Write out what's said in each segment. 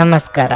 ನಮಸ್ಕಾರ.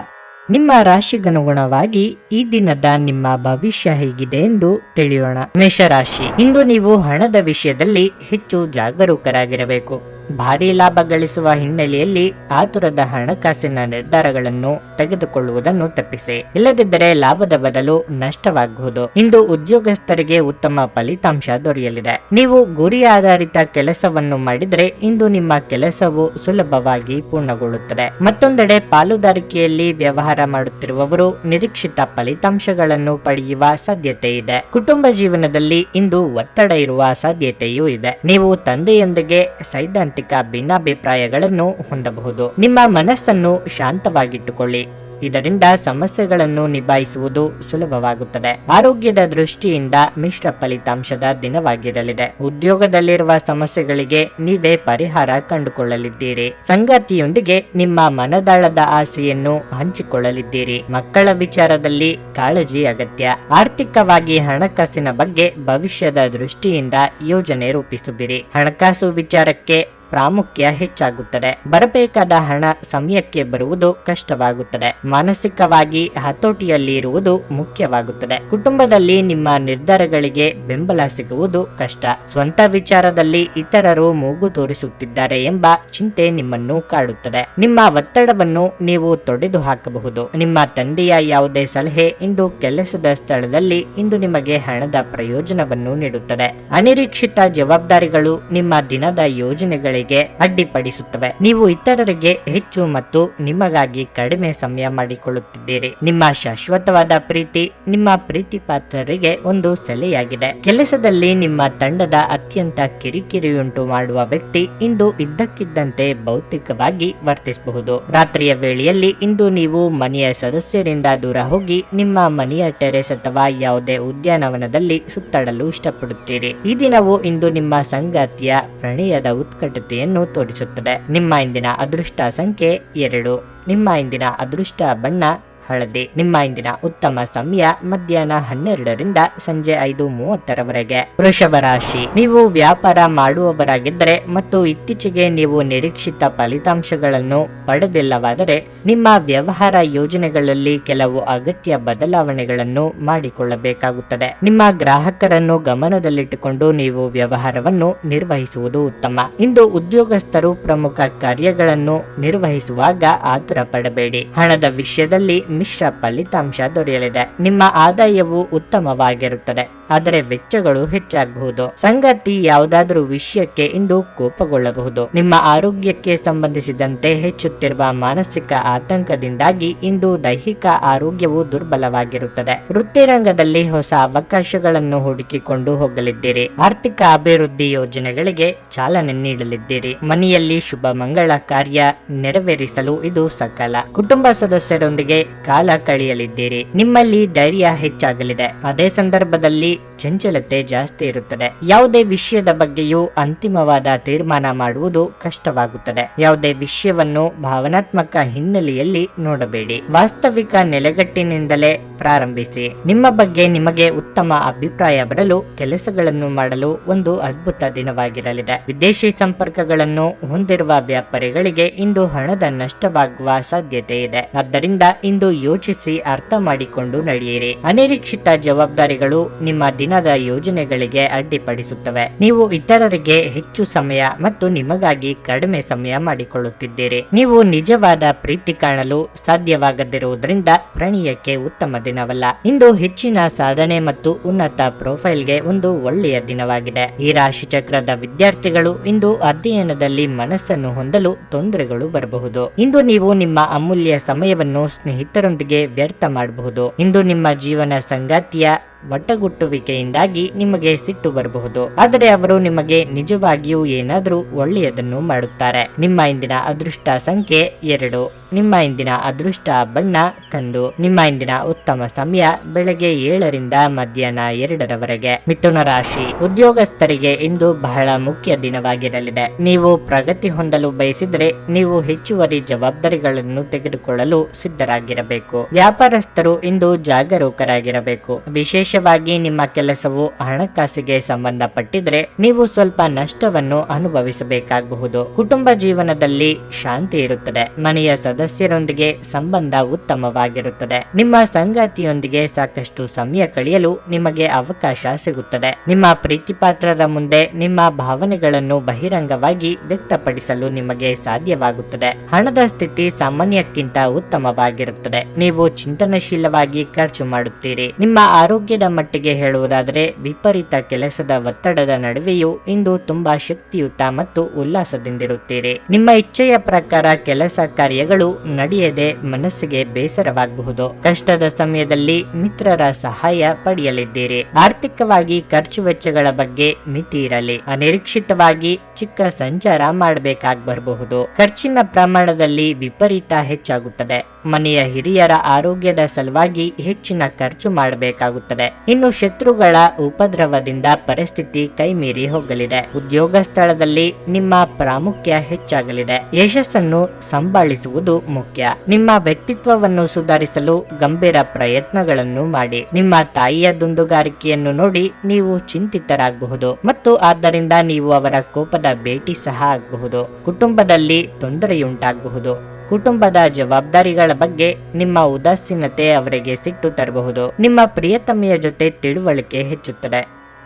ನಿಮ್ಮ ರಾಶಿಗನುಗುಣವಾಗಿ ಈ ದಿನದ ನಿಮ್ಮ ಭವಿಷ್ಯ ಹೇಗಿದೆ ಎಂದು ತಿಳಿಯೋಣ. ಮೇಷರಾಶಿ, ಇಂದು ನೀವು ಹಣದ ವಿಷಯದಲ್ಲಿ ಹೆಚ್ಚು ಜಾಗರೂಕರಾಗಿರಬೇಕು. ಭಾರಿ ಲಾಭ ಗಳಿಸುವ ಹಿನ್ನೆಲೆಯಲ್ಲಿ ಆತುರದ ಹಣಕಾಸಿನ ನಿರ್ಧಾರಗಳನ್ನು ತೆಗೆದುಕೊಳ್ಳುವುದನ್ನು ತಪ್ಪಿಸಿ. ಇಲ್ಲದಿದ್ದರೆ ಲಾಭದ ಬದಲು ನಷ್ಟವಾಗಬಹುದು. ಇಂದು ಉದ್ಯೋಗಸ್ಥರಿಗೆ ಉತ್ತಮ ಫಲಿತಾಂಶ ದೊರೆಯಲಿದೆ. ನೀವು ಗುರಿ ಆಧಾರಿತ ಕೆಲಸವನ್ನು ಮಾಡಿದರೆ ಇಂದು ನಿಮ್ಮ ಕೆಲಸವು ಸುಲಭವಾಗಿ ಪೂರ್ಣಗೊಳ್ಳುತ್ತದೆ. ಮತ್ತೊಂದೆಡೆ ಪಾಲುದಾರಿಕೆಯಲ್ಲಿ ವ್ಯವಹಾರ ಮಾಡುತ್ತಿರುವವರು ನಿರೀಕ್ಷಿತ ಫಲಿತಾಂಶಗಳನ್ನು ಪಡೆಯುವ ಸಾಧ್ಯತೆ ಇದೆ. ಕುಟುಂಬ ಜೀವನದಲ್ಲಿ ಇಂದು ಒತ್ತಡ ಇರುವ ಸಾಧ್ಯತೆಯೂ ಇದೆ. ನೀವು ತಂದೆಯೊಂದಿಗೆ ಸೈದ್ಧಾಂತಿಕ ಭಿನ್ನಾಭಿಪ್ರಾಯಗಳನ್ನು ಹೊಂದಬಹುದು. ನಿಮ್ಮ ಮನಸ್ಸನ್ನು ಶಾಂತವಾಗಿಟ್ಟುಕೊಳ್ಳಿ. ಇದರಿಂದ ಸಮಸ್ಯೆಗಳನ್ನು ನಿಭಾಯಿಸುವುದು ಸುಲಭವಾಗುತ್ತದೆ. ಆರೋಗ್ಯದ ದೃಷ್ಟಿಯಿಂದ ಮಿಶ್ರ ಫಲಿತಾಂಶದ ದಿನವಾಗಿರಲಿದೆ. ಉದ್ಯೋಗದಲ್ಲಿರುವ ಸಮಸ್ಯೆಗಳಿಗೆ ನೀವೇ ಪರಿಹಾರ ಕಂಡುಕೊಳ್ಳಲಿದ್ದೀರಿ. ಸಂಗಾತಿಯೊಂದಿಗೆ ನಿಮ್ಮ ಮನದಾಳದ ಆಸೆಯನ್ನು ಹಂಚಿಕೊಳ್ಳಲಿದ್ದೀರಿ. ಮಕ್ಕಳ ವಿಚಾರದಲ್ಲಿ ಕಾಳಜಿ ಅಗತ್ಯ. ಆರ್ಥಿಕವಾಗಿ ಹಣಕಾಸಿನ ಬಗ್ಗೆ ಭವಿಷ್ಯದ ದೃಷ್ಟಿಯಿಂದ ಯೋಜನೆ ರೂಪಿಸುವಿರಿ. ಹಣಕಾಸು ವಿಚಾರಕ್ಕೆ ಪ್ರಾಮುಖ್ಯ ಹೆಚ್ಚಾಗುತ್ತದೆ. ಬರಬೇಕಾದ ಹಣ ಸಮಯಕ್ಕೆ ಬರುವುದು ಕಷ್ಟವಾಗುತ್ತದೆ. ಮಾನಸಿಕವಾಗಿ ಹತೋಟಿಯಲ್ಲಿ ಇರುವುದು ಮುಖ್ಯವಾಗುತ್ತದೆ. ಕುಟುಂಬದಲ್ಲಿ ನಿಮ್ಮ ನಿರ್ಧಾರಗಳಿಗೆ ಬೆಂಬಲ ಸಿಗುವುದು ಕಷ್ಟ. ಸ್ವಂತ ವಿಚಾರದಲ್ಲಿ ಇತರರು ಮೂಗು ತೋರಿಸುತ್ತಿದ್ದಾರೆ ಎಂಬ ಚಿಂತೆ ನಿಮ್ಮನ್ನು ಕಾಡುತ್ತದೆ. ನಿಮ್ಮ ಒತ್ತಡವನ್ನು ನೀವು ತೊಡೆದು ಹಾಕಬಹುದು. ನಿಮ್ಮ ತಂದೆಯ ಯಾವುದೇ ಸಲಹೆ ಇಂದು ಕೆಲಸದ ಸ್ಥಳದಲ್ಲಿ ಇಂದು ನಿಮಗೆ ಹಣದ ಪ್ರಯೋಜನವನ್ನು ನೀಡುತ್ತದೆ. ಅನಿರೀಕ್ಷಿತ ಜವಾಬ್ದಾರಿಗಳು ನಿಮ್ಮ ದಿನದ ಯೋಜನೆಗಳಿಗೆ ಅಡ್ಡಿಪಡಿಸುತ್ತವೆ. ನೀವು ಇತರರಿಗೆ ಹೆಚ್ಚು ಮತ್ತು ನಿಮಗಾಗಿ ಕಡಿಮೆ ಸಮಯ ಮಾಡಿಕೊಳ್ಳುತ್ತಿದ್ದೀರಿ. ನಿಮ್ಮ ಶಾಶ್ವತವಾದ ಪ್ರೀತಿ ನಿಮ್ಮ ಪ್ರೀತಿ ಪಾತ್ರರಿಗೆ ಒಂದು ಸೆಲೆಯಾಗಿದೆ. ಕೆಲಸದಲ್ಲಿ ನಿಮ್ಮ ತಂಡದ ಅತ್ಯಂತ ಕಿರಿಕಿರಿಯುಂಟು ಮಾಡುವ ವ್ಯಕ್ತಿ ಇಂದು ಇದ್ದಕ್ಕಿದ್ದಂತೆ ಭೌತಿಕವಾಗಿ ವರ್ತಿಸಬಹುದು. ರಾತ್ರಿಯ ವೇಳೆಯಲ್ಲಿ ಇಂದು ನೀವು ಮನೆಯ ಸದಸ್ಯರಿಂದ ದೂರ ಹೋಗಿ ನಿಮ್ಮ ಮನೆಯ ಟೆರೆಸ್ ಅಥವಾ ಯಾವುದೇ ಉದ್ಯಾನವನದಲ್ಲಿ ಸುತ್ತಾಡಲು ಇಷ್ಟಪಡುತ್ತೀರಿ. ಈ ದಿನವು ಇಂದು ನಿಮ್ಮ ಸಂಗಾತಿಯ ಪ್ರಣಯದ ಉತ್ಕಟತೆಯನ್ನು ತೋರಿಸುತ್ತದೆ. ನಿಮ್ಮ ಇಂದಿನ ಅದೃಷ್ಟ ಸಂಖ್ಯೆ 2. ನಿಮ್ಮ ಇಂದಿನ ಅದೃಷ್ಟ ಬಣ್ಣ ಹಳದಿ. ನಿಮ್ಮ ಇಂದಿನ ಉತ್ತಮ ಸಮಯ ಮಧ್ಯಾಹ್ನ 12ರಿಂದ ಸಂಜೆ 5:30ರವರೆಗೆ. ವೃಷಭ ರಾಶಿ, ನೀವು ವ್ಯಾಪಾರ ಮಾಡುವವರಾಗಿದ್ದರೆ ಮತ್ತು ಇತ್ತೀಚೆಗೆ ನೀವು ನಿರೀಕ್ಷಿತ ಫಲಿತಾಂಶಗಳನ್ನು ಪಡೆದಿಲ್ಲವಾದರೆ ನಿಮ್ಮ ವ್ಯವಹಾರ ಯೋಜನೆಗಳಲ್ಲಿ ಕೆಲವು ಅಗತ್ಯ ಬದಲಾವಣೆಗಳನ್ನು ಮಾಡಿಕೊಳ್ಳಬೇಕಾಗುತ್ತದೆ. ನಿಮ್ಮ ಗ್ರಾಹಕರನ್ನು ಗಮನದಲ್ಲಿಟ್ಟುಕೊಂಡು ನೀವು ವ್ಯವಹಾರವನ್ನು ನಿರ್ವಹಿಸುವುದು ಉತ್ತಮ. ಇಂದು ಉದ್ಯೋಗಸ್ಥರು ಪ್ರಮುಖ ಕಾರ್ಯಗಳನ್ನು ನಿರ್ವಹಿಸುವಾಗ ಆತುರ ಪಡಬೇಡಿ. ಹಣದ ವಿಷಯದಲ್ಲಿ ಮಿಶ್ರ ಫಲಿತಾಂಶ ದೊರೆಯಲಿದೆ. ನಿಮ್ಮ ಆದಾಯವು ಉತ್ತಮವಾಗಿರುತ್ತದೆ, ಆದರೆ ವೆಚ್ಚಗಳು ಹೆಚ್ಚಾಗಬಹುದು. ಸಂಗಾತಿ ಯಾವುದಾದರೂ ವಿಷಯಕ್ಕೆ ಇಂದು ಕೋಪಗೊಳ್ಳಬಹುದು. ನಿಮ್ಮ ಆರೋಗ್ಯಕ್ಕೆ ಸಂಬಂಧಿಸಿದಂತೆ ಹೆಚ್ಚುತ್ತಿರುವ ಮಾನಸಿಕ ಆತಂಕದಿಂದಾಗಿ ಇಂದು ದೈಹಿಕ ಆರೋಗ್ಯವು ದುರ್ಬಲವಾಗಿರುತ್ತದೆ. ವೃತ್ತಿ ರಂಗದಲ್ಲಿ ಹೊಸ ಅವಕಾಶಗಳನ್ನು ಹುಡುಕಿಕೊಂಡು ಹೋಗಲಿದ್ದೀರಿ. ಆರ್ಥಿಕ ಅಭಿವೃದ್ಧಿ ಯೋಜನೆಗಳಿಗೆ ಚಾಲನೆ ನೀಡಲಿದ್ದೀರಿ. ಮನೆಯಲ್ಲಿ ಶುಭ ಮಂಗಳ ಕಾರ್ಯ ನೆರವೇರಿಸಲು ಇದು ಸಕಾಲ. ಕುಟುಂಬ ಸದಸ್ಯರೊಂದಿಗೆ ಕಾಲ ಕಳೆಯಲಿದ್ದೀರಿ. ನಿಮ್ಮಲ್ಲಿ ಧೈರ್ಯ ಹೆಚ್ಚಾಗಲಿದೆ. ಅದೇ ಸಂದರ್ಭದಲ್ಲಿ ಚಂಚಲತೆ ಜಾಸ್ತಿ ಇರುತ್ತದೆ. ಯಾವುದೇ ವಿಷಯದ ಬಗ್ಗೆಯೂ ಅಂತಿಮವಾದ ತೀರ್ಮಾನ ಮಾಡುವುದು ಕಷ್ಟವಾಗುತ್ತದೆ. ಯಾವುದೇ ವಿಷಯವನ್ನು ಭಾವನಾತ್ಮಕ ಹಿನ್ನೆಲೆಯಲ್ಲಿ ನೋಡಬೇಡಿ. ವಾಸ್ತವಿಕ ನೆಲೆಗಟ್ಟಿನಿಂದಲೇ ಪ್ರಾರಂಭಿಸಿ. ನಿಮ್ಮ ಬಗ್ಗೆ ನಿಮಗೆ ಉತ್ತಮ ಅಭಿಪ್ರಾಯ ಬರಲು ಕೆಲಸಗಳನ್ನು ಮಾಡಲು ಒಂದು ಅದ್ಭುತ ದಿನವಾಗಿರಲಿದೆ. ವಿದೇಶಿ ಸಂಪರ್ಕಗಳನ್ನು ಹೊಂದಿರುವ ವ್ಯಾಪಾರಿಗಳಿಗೆ ಇಂದು ಹಣದ ನಷ್ಟವಾಗುವ ಸಾಧ್ಯತೆ ಇದೆ. ಆದ್ದರಿಂದ ಇಂದು ಯೋಚಿಸಿ ಅರ್ಥ ಮಾಡಿಕೊಂಡು ನಡೆಯಿರಿ. ಅನಿರೀಕ್ಷಿತ ಜವಾಬ್ದಾರಿಗಳು ನಿಮ್ಮ ದಿನದ ಯೋಜನೆಗಳಿಗೆ ಅಡ್ಡಿಪಡಿಸುತ್ತವೆ. ನೀವು ಇತರರಿಗೆ ಹೆಚ್ಚು ಸಮಯ ಮತ್ತು ನಿಮಗಾಗಿ ಕಡಿಮೆ ಸಮಯ ಮಾಡಿಕೊಳ್ಳುತ್ತಿದ್ದೀರಿ. ನೀವು ನಿಜವಾದ ಪ್ರೀತಿ ಕಾಣಲು ಸಾಧ್ಯವಾಗದಿರುವುದರಿಂದ ಪ್ರಣಯಕ್ಕೆ ಉತ್ತಮ ದಿನವಲ್ಲ. ಇಂದು ಹೆಚ್ಚಿನ ಸಾಧನೆ ಮತ್ತು ಉನ್ನತ ಪ್ರೊಫೈಲ್ಗೆ ಒಂದು ಒಳ್ಳೆಯ ದಿನವಾಗಿದೆ. ಈ ರಾಶಿ ಚಕ್ರದ ವಿದ್ಯಾರ್ಥಿಗಳು ಇಂದು ಅಧ್ಯಯನದಲ್ಲಿ ಮನಸ್ಸನ್ನು ಹೊಂದಲು ತೊಂದರೆಗಳು ಬರಬಹುದು. ಇಂದು ನೀವು ನಿಮ್ಮ ಅಮೂಲ್ಯ ಸಮಯವನ್ನು ಸ್ನೇಹಿತರೊಂದಿಗೆ ವ್ಯರ್ಥ ಮಾಡಬಹುದು. ಇಂದು ನಿಮ್ಮ ಜೀವನ ಸಂಗಾತಿಯ ಒಟ್ಟಗುಟ್ಟುವಿಕೆಯಿಂದಾಗಿ ನಿಮಗೆ ಸಿಟ್ಟು ಬರಬಹುದು, ಆದರೆ ಅವರು ನಿಮಗೆ ನಿಜವಾಗಿಯೂ ಏನಾದರೂ ಒಳ್ಳೆಯದನ್ನು ಮಾಡುತ್ತಾರೆ. ನಿಮ್ಮ ಇಂದಿನ ಅದೃಷ್ಟ ಸಂಖ್ಯೆ 2. ನಿಮ್ಮ ಇಂದಿನ ಅದೃಷ್ಟ ಬಣ್ಣ ಕಂದು. ನಿಮ್ಮ ಇಂದಿನ ಉತ್ತಮ ಸಮಯ ಬೆಳಗ್ಗೆ 7ರಿಂದ ಮಧ್ಯಾಹ್ನ 2ರವರೆಗೆ. ಮಿಥುನ ರಾಶಿ, ಉದ್ಯೋಗಸ್ಥರಿಗೆ ಇಂದು ಬಹಳ ಮುಖ್ಯ ದಿನವಾಗಿರಲಿದೆ. ನೀವು ಪ್ರಗತಿ ಹೊಂದಲು ಬಯಸಿದರೆ ನೀವು ಹೆಚ್ಚುವರಿ ಜವಾಬ್ದಾರಿಗಳನ್ನು ತೆಗೆದುಕೊಳ್ಳಲು ಸಿದ್ಧರಾಗಿರಬೇಕು. ವ್ಯಾಪಾರಸ್ಥರು ಇಂದು ಜಾಗರೂಕರಾಗಿರಬೇಕು. ವಿಶೇಷ ವಿಶೇಷವಾಗಿ ನಿಮ್ಮ ಕೆಲಸವು ಹಣಕಾಸಿಗೆ ಸಂಬಂಧಪಟ್ಟಿದ್ರೆ ನೀವು ಸ್ವಲ್ಪ ನಷ್ಟವನ್ನು ಅನುಭವಿಸಬೇಕಾಗಬಹುದು. ಕುಟುಂಬ ಜೀವನದಲ್ಲಿ ಶಾಂತಿ ಇರುತ್ತದೆ. ಮನೆಯ ಸದಸ್ಯರೊಂದಿಗೆ ಸಂಬಂಧ ಉತ್ತಮವಾಗಿರುತ್ತದೆ. ನಿಮ್ಮ ಸಂಗಾತಿಯೊಂದಿಗೆ ಸಾಕಷ್ಟು ಸಮಯ ಕಳೆಯಲು ನಿಮಗೆ ಅವಕಾಶ ಸಿಗುತ್ತದೆ. ನಿಮ್ಮ ಪ್ರೀತಿಪಾತ್ರರ ಮುಂದೆ ನಿಮ್ಮ ಭಾವನೆಗಳನ್ನು ಬಹಿರಂಗವಾಗಿ ವ್ಯಕ್ತಪಡಿಸಲು ನಿಮಗೆ ಸಾಧ್ಯವಾಗುತ್ತದೆ. ಹಣದ ಸ್ಥಿತಿ ಸಾಮಾನ್ಯಕ್ಕಿಂತ ಉತ್ತಮವಾಗಿರುತ್ತದೆ. ನೀವು ಚಿಂತನಶೀಲವಾಗಿ ಖರ್ಚು ಮಾಡುತ್ತೀರಿ. ನಿಮ್ಮ ಆರೋಗ್ಯದ ಮಟ್ಟಿಗೆ ಹೇಳುವುದಾದರೆ ವಿಪರೀತ ಕೆಲಸದ ಒತ್ತಡದ ನಡುವೆಯೂ ಇಂದು ತುಂಬಾ ಶಕ್ತಿಯುತ ಮತ್ತು ಉಲ್ಲಾಸದಿಂದಿರುತ್ತೀರಿ. ನಿಮ್ಮ ಇಚ್ಛೆಯ ಪ್ರಕಾರ ಕೆಲಸ ಕಾರ್ಯಗಳು ನಡೆಯದೆ ಮನಸ್ಸಿಗೆ ಬೇಸರವಾಗಬಹುದು. ಕಷ್ಟದ ಸಮಯದಲ್ಲಿ ಮಿತ್ರರ ಸಹಾಯ ಪಡೆಯಲಿದ್ದೀರಿ. ಆರ್ಥಿಕವಾಗಿ ಖರ್ಚು ವೆಚ್ಚಗಳ ಬಗ್ಗೆ ಮಿತಿ ಇರಲಿ. ಅನಿರೀಕ್ಷಿತವಾಗಿ ಚಿಕ್ಕ ಸಂಚಾರ ಮಾಡಬೇಕಾಗಬರಬಹುದು. ಖರ್ಚಿನ ಪ್ರಮಾಣದಲ್ಲಿ ವಿಪರೀತ ಹೆಚ್ಚಾಗುತ್ತದೆ. ಮನೆಯ ಹಿರಿಯರ ಆರೋಗ್ಯದ ಸಲುವಾಗಿ ಹೆಚ್ಚಿನ ಖರ್ಚು ಮಾಡಬೇಕಾಗುತ್ತದೆ. ಇನ್ನು ಶತ್ರುಗಳ ಉಪದ್ರವದಿಂದ ಪರಿಸ್ಥಿತಿ ಕೈಮೀರಿ ಹೋಗಲಿದೆ. ಉದ್ಯೋಗ ಸ್ಥಳದಲ್ಲಿ ನಿಮ್ಮ ಪ್ರಾಮುಖ್ಯ ಹೆಚ್ಚಾಗಲಿದೆ. ಯಶಸ್ಸನ್ನು ಸಂಭಾಳಿಸುವುದು ಮುಖ್ಯ. ನಿಮ್ಮ ವ್ಯಕ್ತಿತ್ವವನ್ನು ಸುಧಾರಿಸಲು ಗಂಭೀರ ಪ್ರಯತ್ನಗಳನ್ನು ಮಾಡಿ. ನಿಮ್ಮ ತಾಯಿಯ ದುಂದುಗಾರಿಕೆಯನ್ನು ನೋಡಿ ನೀವು ಚಿಂತಿತರಾಗಬಹುದು ಮತ್ತು ಆದ್ದರಿಂದ ನೀವು ಅವರ ಕೋಪದ ಭೇಟಿ ಸಹ ಆಗಬಹುದು. ಕುಟುಂಬದಲ್ಲಿ ತೊಂದರೆಯುಂಟಾಗಬಹುದು. ಕುಟುಂಬದ ಜವಾಬ್ದಾರಿಗಳ ಬಗ್ಗೆ ನಿಮ್ಮ ಉದಾಸೀನತೆ ಅವರಿಗೆ ಸಿಟ್ಟು ತರಬಹುದು. ನಿಮ್ಮ ಪ್ರಿಯತಮೆಯ ಜೊತೆ ತಿಳುವಳಿಕೆ ಹೆಚ್ಚುತ್ತದೆ.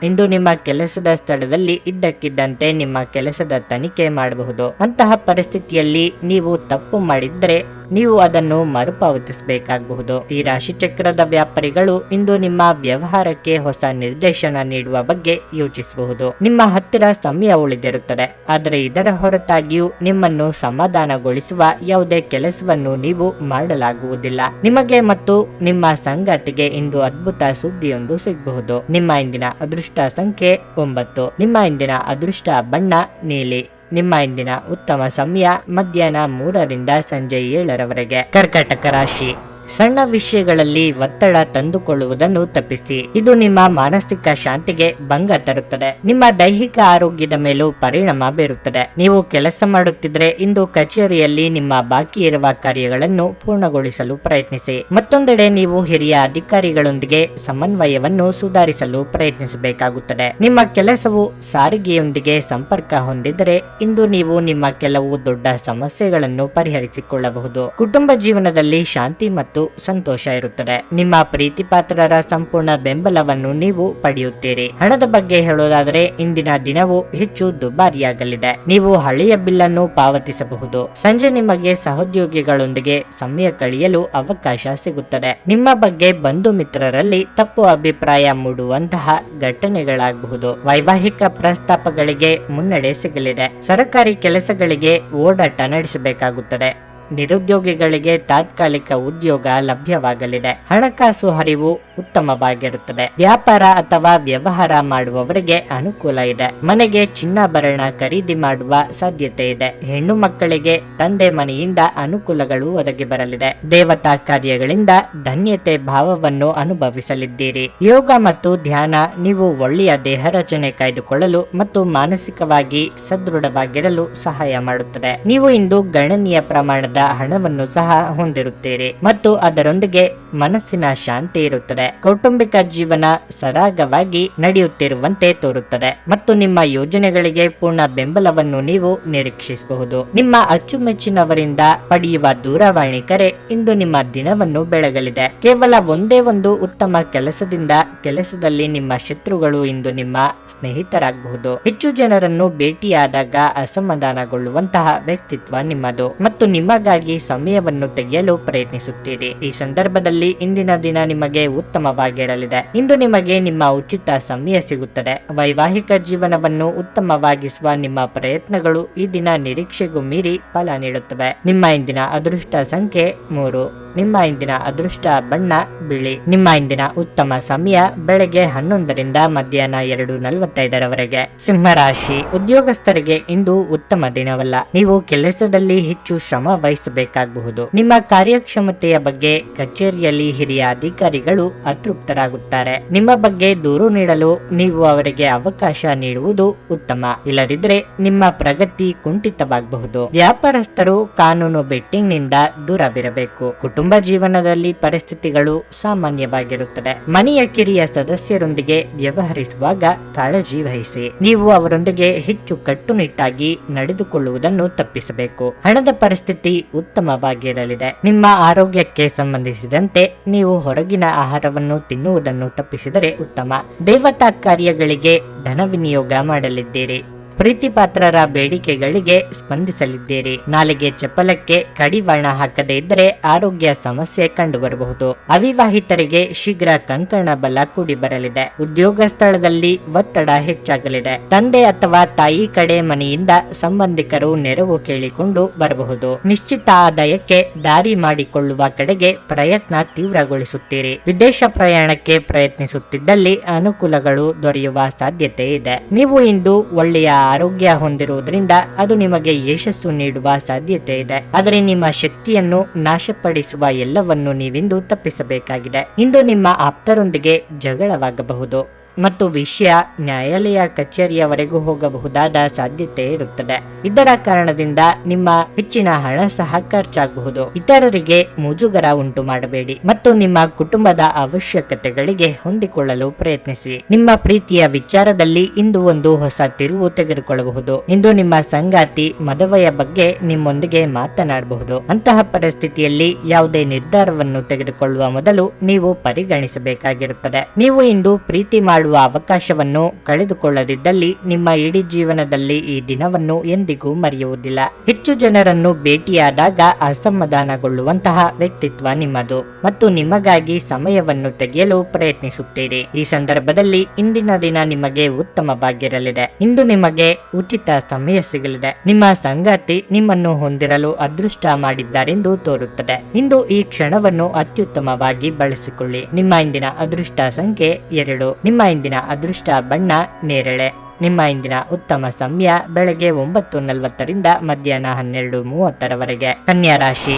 ಇಂದು ನಿಮ್ಮ ಕೆಲಸದ ಸ್ಥಳದಲ್ಲಿ ಇದ್ದಕ್ಕಿದ್ದಂತೆ ನಿಮ್ಮ ಕೆಲಸದ ತನಿಖೆ ಮಾಡಬಹುದು. ಅಂತಹ ಪರಿಸ್ಥಿತಿಯಲ್ಲಿ ನೀವು ತಪ್ಪು ಮಾಡಿದ್ರೆ ನೀವು ಅದನ್ನು ಮರುಪಾವತಿಸಬೇಕಾಗಬಹುದು. ಈ ರಾಶಿಚಕ್ರದ ವ್ಯಾಪಾರಿಗಳು ಇಂದು ನಿಮ್ಮ ವ್ಯವಹಾರಕ್ಕೆ ಹೊಸ ನಿರ್ದೇಶನ ನೀಡುವ ಬಗ್ಗೆ ಯೋಚಿಸಬಹುದು. ನಿಮ್ಮ ಹತ್ತಿರ ಸಮಯ ಉಳಿದಿರುತ್ತದೆ, ಆದರೆ ಇದರ ಹೊರತಾಗಿಯೂ ನಿಮ್ಮನ್ನು ಸಮಾಧಾನಗೊಳಿಸುವ ಯಾವುದೇ ಕೆಲಸವನ್ನು ನೀವು ಮಾಡಲಾಗುವುದಿಲ್ಲ. ನಿಮಗೆ ಮತ್ತು ನಿಮ್ಮ ಸಂಗಾತಿಗೆ ಇಂದು ಅದ್ಭುತ ಸುದ್ದಿಯೊಂದು ಸಿಗಬಹುದು. ನಿಮ್ಮ ಇಂದಿನ ಅದೃಷ್ಟ ಸಂಖ್ಯೆ 9. ನಿಮ್ಮ ಇಂದಿನ ಅದೃಷ್ಟ ಬಣ್ಣ ನೀಲಿ. ನಿಮ್ಮ ಇಂದಿನ ಉತ್ತಮ ಸಮಯ ಮಧ್ಯಾಹ್ನ 3ರಿಂದ ಸಂಜೆ 7ರವರೆಗೆ. ಕರ್ಕಾಟಕ ರಾಶಿ. ಸಣ್ಣ ವಿಷಯಗಳಲ್ಲಿ ಒತ್ತಡ ತಂದುಕೊಳ್ಳುವುದನ್ನು ತಪ್ಪಿಸಿ. ಇದು ನಿಮ್ಮ ಮಾನಸಿಕ ಶಾಂತಿಗೆ ಭಂಗ ತರುತ್ತದೆ. ನಿಮ್ಮ ದೈಹಿಕ ಆರೋಗ್ಯದ ಮೇಲೂ ಪರಿಣಾಮ ಬೀರುತ್ತದೆ. ನೀವು ಕೆಲಸ ಮಾಡುತ್ತಿದ್ರೆ ಇಂದು ಕಚೇರಿಯಲ್ಲಿ ನಿಮ್ಮ ಬಾಕಿ ಇರುವ ಕಾರ್ಯಗಳನ್ನು ಪೂರ್ಣಗೊಳಿಸಲು ಪ್ರಯತ್ನಿಸಿ. ಮತ್ತೊಂದೆಡೆ ನೀವು ಹಿರಿಯ ಅಧಿಕಾರಿಗಳೊಂದಿಗೆ ಸಮನ್ವಯವನ್ನು ಸುಧಾರಿಸಲು ಪ್ರಯತ್ನಿಸಬೇಕಾಗುತ್ತದೆ. ನಿಮ್ಮ ಕೆಲಸವು ಸಾರಿಗೆಯೊಂದಿಗೆ ಸಂಪರ್ಕ ಹೊಂದಿದ್ದರೆ ಇಂದು ನೀವು ನಿಮ್ಮ ಕೆಲವು ದೊಡ್ಡ ಸಮಸ್ಯೆಗಳನ್ನು ಪರಿಹರಿಸಿಕೊಳ್ಳಬಹುದು. ಕುಟುಂಬ ಜೀವನದಲ್ಲಿ ಶಾಂತಿ ಮತ್ತು ಸಂತೋಷ ಇರುತ್ತದೆ. ನಿಮ್ಮ ಪ್ರೀತಿಪಾತ್ರರ ಸಂಪೂರ್ಣ ಬೆಂಬಲವನ್ನು ನೀವು ಪಡೆಯುತ್ತೀರಿ. ಹಣದ ಬಗ್ಗೆ ಹೇಳೋದಾದರೆ ಇಂದಿನ ದಿನವು ಹೆಚ್ಚು ದುಬಾರಿಯಾಗಲಿದೆ. ನೀವು ಹಳೆಯ ಬಿಲ್ಲನ್ನು ಪಾವತಿಸಬಹುದು. ಸಂಜೆ ನಿಮಗೆ ಸಹೋದ್ಯೋಗಿಗಳೊಂದಿಗೆ ಸಮಯ ಕಳೆಯಲು ಅವಕಾಶ ಸಿಗುತ್ತದೆ. ನಿಮ್ಮ ಬಗ್ಗೆ ಬಂಧು ಮಿತ್ರರಲ್ಲಿ ತಪ್ಪು ಅಭಿಪ್ರಾಯ ಮೂಡುವಂತಹ ಘಟನೆಗಳಾಗಬಹುದು. ವೈವಾಹಿಕ ಪ್ರಸ್ತಾಪಗಳಿಗೆ ಮುನ್ನಡೆ ಸಿಗಲಿದೆ. ಸರ್ಕಾರಿ ಕೆಲಸಗಳಿಗೆ ಓಡಾಟ ನಡೆಸಬೇಕಾಗುತ್ತದೆ. ನಿರುದ್ಯೋಗಿಗಳಿಗೆ ತಾತ್ಕಾಲಿಕ ಉದ್ಯೋಗ ಲಭ್ಯವಾಗಲಿದೆ. ಹಣಕಾಸು ಹರಿವು ಉತ್ತಮವಾಗಿರುತ್ತದೆ. ವ್ಯಾಪಾರ ಅಥವಾ ವ್ಯವಹಾರ ಮಾಡುವವರಿಗೆ ಅನುಕೂಲ ಇದೆ. ಮನೆಗೆ ಚಿನ್ನಾಭರಣ ಖರೀದಿ ಮಾಡುವ ಸಾಧ್ಯತೆ ಇದೆ. ಹೆಣ್ಣು ಮಕ್ಕಳಿಗೆ ತಂದೆ ಮನೆಯಿಂದ ಅನುಕೂಲಗಳು ಒದಗಿ ಬರಲಿದೆ. ದೇವತಾ ಕಾರ್ಯಗಳಿಂದ ಧನ್ಯತೆ ಭಾವವನ್ನು ಅನುಭವಿಸಲಿದ್ದೀರಿ. ಯೋಗ ಮತ್ತು ಧ್ಯಾನ ನೀವು ಒಳ್ಳೆಯ ದೇಹ ರಚನೆ ಕಾಯ್ದುಕೊಳ್ಳಲು ಮತ್ತು ಮಾನಸಿಕವಾಗಿ ಸದೃಢವಾಗಿರಲು ಸಹಾಯ ಮಾಡುತ್ತದೆ. ನೀವು ಇಂದು ಗಣನೀಯ ಪ್ರಮಾಣದ ಹಣವನ್ನು ಸಹ ಹೊಂದಿರುತ್ತೀರಿ ಮತ್ತು ಅದರೊಂದಿಗೆ ಮನಸ್ಸಿನ ಶಾಂತಿ ಇರುತ್ತದೆ. ಕೌಟುಂಬಿಕ ಜೀವನ ಸರಾಗವಾಗಿ ನಡೆಯುತ್ತಿರುವಂತೆ ತೋರುತ್ತದೆ ಮತ್ತು ನಿಮ್ಮ ಯೋಜನೆಗಳಿಗೆ ಪೂರ್ಣ ಬೆಂಬಲವನ್ನು ನೀವು ನಿರೀಕ್ಷಿಸಬಹುದು. ನಿಮ್ಮ ಅಚ್ಚುಮೆಚ್ಚಿನವರಿಂದ ಪಡೆಯುವ ದೂರವಾಣಿ ಕರೆ ಇಂದು ನಿಮ್ಮ ದಿನವನ್ನು ಬೆಳಗಲಿದೆ. ಕೇವಲ ಒಂದೇ ಒಂದು ಉತ್ತಮ ಕೆಲಸದಿಂದ ಕೆಲಸದಲ್ಲಿ ನಿಮ್ಮ ಶತ್ರುಗಳು ಇಂದು ನಿಮ್ಮ ಸ್ನೇಹಿತರಾಗಬಹುದು. ಹೆಚ್ಚು ಜನರನ್ನು ಭೇಟಿಯಾದಾಗ ಅಸಮಾಧಾನಗೊಳ್ಳುವಂತಹ ವ್ಯಕ್ತಿತ್ವ ನಿಮ್ಮದು ಮತ್ತು ನಿಮಗಾಗಿ ಸಮಯವನ್ನು ತೆಗೆಯಲು ಪ್ರಯತ್ನಿಸುತ್ತೀರಿ. ಈ ಸಂದರ್ಭದಲ್ಲಿ ಇಂದಿನ ದಿನ ನಿಮಗೆ ಉತ್ತಮವಾಗಿರಲಿದೆ. ಇಂದು ನಿಮಗೆ ನಿಮ್ಮ ಉಚಿತ ಸಮಯ ಸಿಗುತ್ತದೆ. ವೈವಾಹಿಕ ಜೀವನವನ್ನು ಉತ್ತಮವಾಗಿಸುವ ನಿಮ್ಮ ಪ್ರಯತ್ನಗಳು ಈ ದಿನ ನಿರೀಕ್ಷೆಗೂ ಮೀರಿ ಫಲ ನೀಡುತ್ತವೆ. ನಿಮ್ಮ ಇಂದಿನ ಅದೃಷ್ಟ ಸಂಖ್ಯೆ 3. ನಿಮ್ಮ ಇಂದಿನ ಅದೃಷ್ಟ ಬಣ್ಣ ಬಿಳಿ. ನಿಮ್ಮ ಇಂದಿನ ಉತ್ತಮ ಸಮಯ ಬೆಳಗ್ಗೆ 11ರಿಂದ ಮಧ್ಯಾಹ್ನ 2:45ರವರೆಗೆ. ಸಿಂಹರಾಶಿ. ಉದ್ಯೋಗಸ್ಥರಿಗೆ ಇಂದು ಉತ್ತಮ ದಿನವಲ್ಲ. ನೀವು ಕೆಲಸದಲ್ಲಿ ಹೆಚ್ಚು ಶ್ರಮ ವಹಿಸಬೇಕಾಗಬಹುದು. ನಿಮ್ಮ ಕಾರ್ಯಕ್ಷಮತೆಯ ಬಗ್ಗೆ ಕಚೇರಿಯಲ್ಲಿ ಹಿರಿಯ ಅಧಿಕಾರಿಗಳು ಅತೃಪ್ತರಾಗುತ್ತಾರೆ. ನಿಮ್ಮ ಬಗ್ಗೆ ದೂರು ನೀಡಲು ನೀವು ಅವರಿಗೆ ಅವಕಾಶ ನೀಡುವುದು ಉತ್ತಮ. ಇಲ್ಲದಿದ್ದರೆ ನಿಮ್ಮ ಪ್ರಗತಿ ಕುಂಠಿತವಾಗಬಹುದು. ವ್ಯಾಪಾರಸ್ಥರು ಕಾನೂನು ಬೆಟ್ಟಿಂಗ್ ನಿಂದ ದೂರವಿರಬೇಕು. ಕುಟುಂಬ ಕುಟುಂಬ ಜೀವನದಲ್ಲಿ ಪರಿಸ್ಥಿತಿಗಳು ಸಾಮಾನ್ಯವಾಗಿರುತ್ತದೆ. ಮನೆಯ ಕಿರಿಯ ಸದಸ್ಯರೊಂದಿಗೆ ವ್ಯವಹರಿಸುವಾಗ ಕಾಳಜಿ ವಹಿಸಿ. ನೀವು ಅವರೊಂದಿಗೆ ಹೆಚ್ಚು ಕಟ್ಟುನಿಟ್ಟಾಗಿ ನಡೆದುಕೊಳ್ಳುವುದನ್ನು ತಪ್ಪಿಸಬೇಕು. ಹಣದ ಪರಿಸ್ಥಿತಿ ಉತ್ತಮವಾಗಿರಲಿದೆ. ನಿಮ್ಮ ಆರೋಗ್ಯಕ್ಕೆ ಸಂಬಂಧಿಸಿದಂತೆ ನೀವು ಹೊರಗಿನ ಆಹಾರವನ್ನು ತಿನ್ನುವುದನ್ನು ತಪ್ಪಿಸಿದರೆ ಉತ್ತಮ. ದೇವತಾ ಕಾರ್ಯಗಳಿಗೆ ಧನ ವಿನಿಯೋಗ ಮಾಡಲಿದ್ದೀರಿ. ಪ್ರೀತಿಪಾತ್ರರ ಬೇಡಿಕೆಗಳಿಗೆ ಸ್ಪಂದಿಸಲಿದ್ದೀರಿ. ನಾಲಿಗೆ ಚಪಲಕ್ಕೆ ಕಡಿವಾಣ ಹಾಕದೇ ಇದ್ದರೆ ಆರೋಗ್ಯ ಸಮಸ್ಯೆ ಕಂಡುಬರಬಹುದು. ಅವಿವಾಹಿತರಿಗೆ ಶೀಘ್ರ ಕಂಕಣ ಬಲ ಕೂಡಿ ಬರಲಿದೆ. ಉದ್ಯೋಗ ಸ್ಥಳದಲ್ಲಿ ಒತ್ತಡ ಹೆಚ್ಚಾಗಲಿದೆ. ತಂದೆ ಅಥವಾ ತಾಯಿ ಕಡೆ ಮನೆಯಿಂದ ಸಂಬಂಧಿಕರು ನೆರವು ಕೇಳಿಕೊಂಡು ಬರಬಹುದು. ನಿಶ್ಚಿತ ಆದಾಯಕ್ಕೆ ದಾರಿ ಮಾಡಿಕೊಳ್ಳುವ ಕಡೆಗೆ ಪ್ರಯತ್ನ ತೀವ್ರಗೊಳಿಸುತ್ತೀರಿ. ವಿದೇಶ ಪ್ರಯಾಣಕ್ಕೆ ಪ್ರಯತ್ನಿಸುತ್ತಿದ್ದಲ್ಲಿ ಅನುಕೂಲಗಳು ದೊರೆಯುವ ಸಾಧ್ಯತೆ ಇದೆ. ನೀವು ಇಂದು ಒಳ್ಳೆಯ ಆರೋಗ್ಯ ಹೊಂದಿರುವುದರಿಂದ ಅದು ನಿಮಗೆ ಯಶಸ್ಸು ನೀಡುವ ಸಾಧ್ಯತೆ ಇದೆ. ಆದರೆ ನಿಮ್ಮ ಶಕ್ತಿಯನ್ನು ನಾಶಪಡಿಸುವ ಎಲ್ಲವನ್ನು ನೀವಿಂದು ತಪ್ಪಿಸಬೇಕಾಗಿದೆ. ಇಂದು ನಿಮ್ಮ ಆಪ್ತರೊಂದಿಗೆ ಜಗಳವಾಗಬಹುದು ಮತ್ತು ವಿಷಯ ನ್ಯಾಯಾಲಯ ಕಚೇರಿಯವರೆಗೂ ಹೋಗಬಹುದಾದ ಸಾಧ್ಯತೆ ಇರುತ್ತದೆ. ಇದರ ಕಾರಣದಿಂದ ನಿಮ್ಮ ಹೆಚ್ಚಿನ ಹಣ ಸಹ ಖರ್ಚಾಗಬಹುದು. ಇತರರಿಗೆ ಮುಜುಗರ ಉಂಟು ಮಾಡಬೇಡಿ ಮತ್ತು ನಿಮ್ಮ ಕುಟುಂಬದ ಅವಶ್ಯಕತೆಗಳಿಗೆ ಹೊಂದಿಕೊಳ್ಳಲು ಪ್ರಯತ್ನಿಸಿ. ನಿಮ್ಮ ಪ್ರೀತಿಯ ವಿಚಾರದಲ್ಲಿ ಇಂದು ಒಂದು ಹೊಸ ತಿರುವು ತೆಗೆದುಕೊಳ್ಳಬಹುದು. ಇಂದು ನಿಮ್ಮ ಸಂಗಾತಿ ಮದುವೆಯ ಬಗ್ಗೆ ನಿಮ್ಮೊಂದಿಗೆ ಮಾತನಾಡಬಹುದು. ಅಂತಹ ಪರಿಸ್ಥಿತಿಯಲ್ಲಿ ಯಾವುದೇ ನಿರ್ಧಾರವನ್ನು ತೆಗೆದುಕೊಳ್ಳುವ ಮೊದಲು ನೀವು ಪರಿಗಣಿಸಬೇಕಾಗಿರುತ್ತದೆ. ನೀವು ಇಂದು ಪ್ರೀತಿ ಮಾಡುವ ಅವಕಾಶವನ್ನು ಕಳೆದುಕೊಳ್ಳದಿದ್ದಲ್ಲಿ ನಿಮ್ಮ ಇಡೀ ಜೀವನದಲ್ಲಿ ಈ ದಿನವನ್ನು ಎಂದಿಗೂ ಮರೆಯುವುದಿಲ್ಲ. ಹೆಚ್ಚು ಜನರನ್ನು ಭೇಟಿಯಾದಾಗ ಅಸಮಾಧಾನಗೊಳ್ಳುವಂತಹ ವ್ಯಕ್ತಿತ್ವ ನಿಮ್ಮದು ಮತ್ತು ನಿಮಗಾಗಿ ಸಮಯವನ್ನು ತೆಗೆಯಲು ಪ್ರಯತ್ನಿಸುತ್ತೀರಿ. ಈ ಸಂದರ್ಭದಲ್ಲಿ ಇಂದಿನ ದಿನ ನಿಮಗೆ ಉತ್ತಮವಾಗಿರಲಿದೆ. ಇಂದು ನಿಮಗೆ ಉಚಿತ ಸಮಯ ಸಿಗಲಿದೆ. ನಿಮ್ಮ ಸಂಗಾತಿ ನಿಮ್ಮನ್ನು ಹೊಂದಿರಲು ಅದೃಷ್ಟ ಮಾಡಿದ್ದಾರೆಂದು ತೋರುತ್ತದೆ. ಇಂದು ಈ ಕ್ಷಣವನ್ನು ಅತ್ಯುತ್ತಮವಾಗಿ ಬಳಸಿಕೊಳ್ಳಿ. ನಿಮ್ಮ ಇಂದಿನ ಅದೃಷ್ಟ ಸಂಖ್ಯೆ 2. ನಿಮ್ಮ ಇಂದಿನ ಅದೃಷ್ಟ ಬಣ್ಣ ನೇರಳೆ. ನಿಮ್ಮ ಇಂದಿನ ಉತ್ತಮ ಸಮಯ ಬೆಳಗ್ಗೆ 9:40 ಮಧ್ಯಾಹ್ನ 12:30 ಕನ್ಯಾ ರಾಶಿ.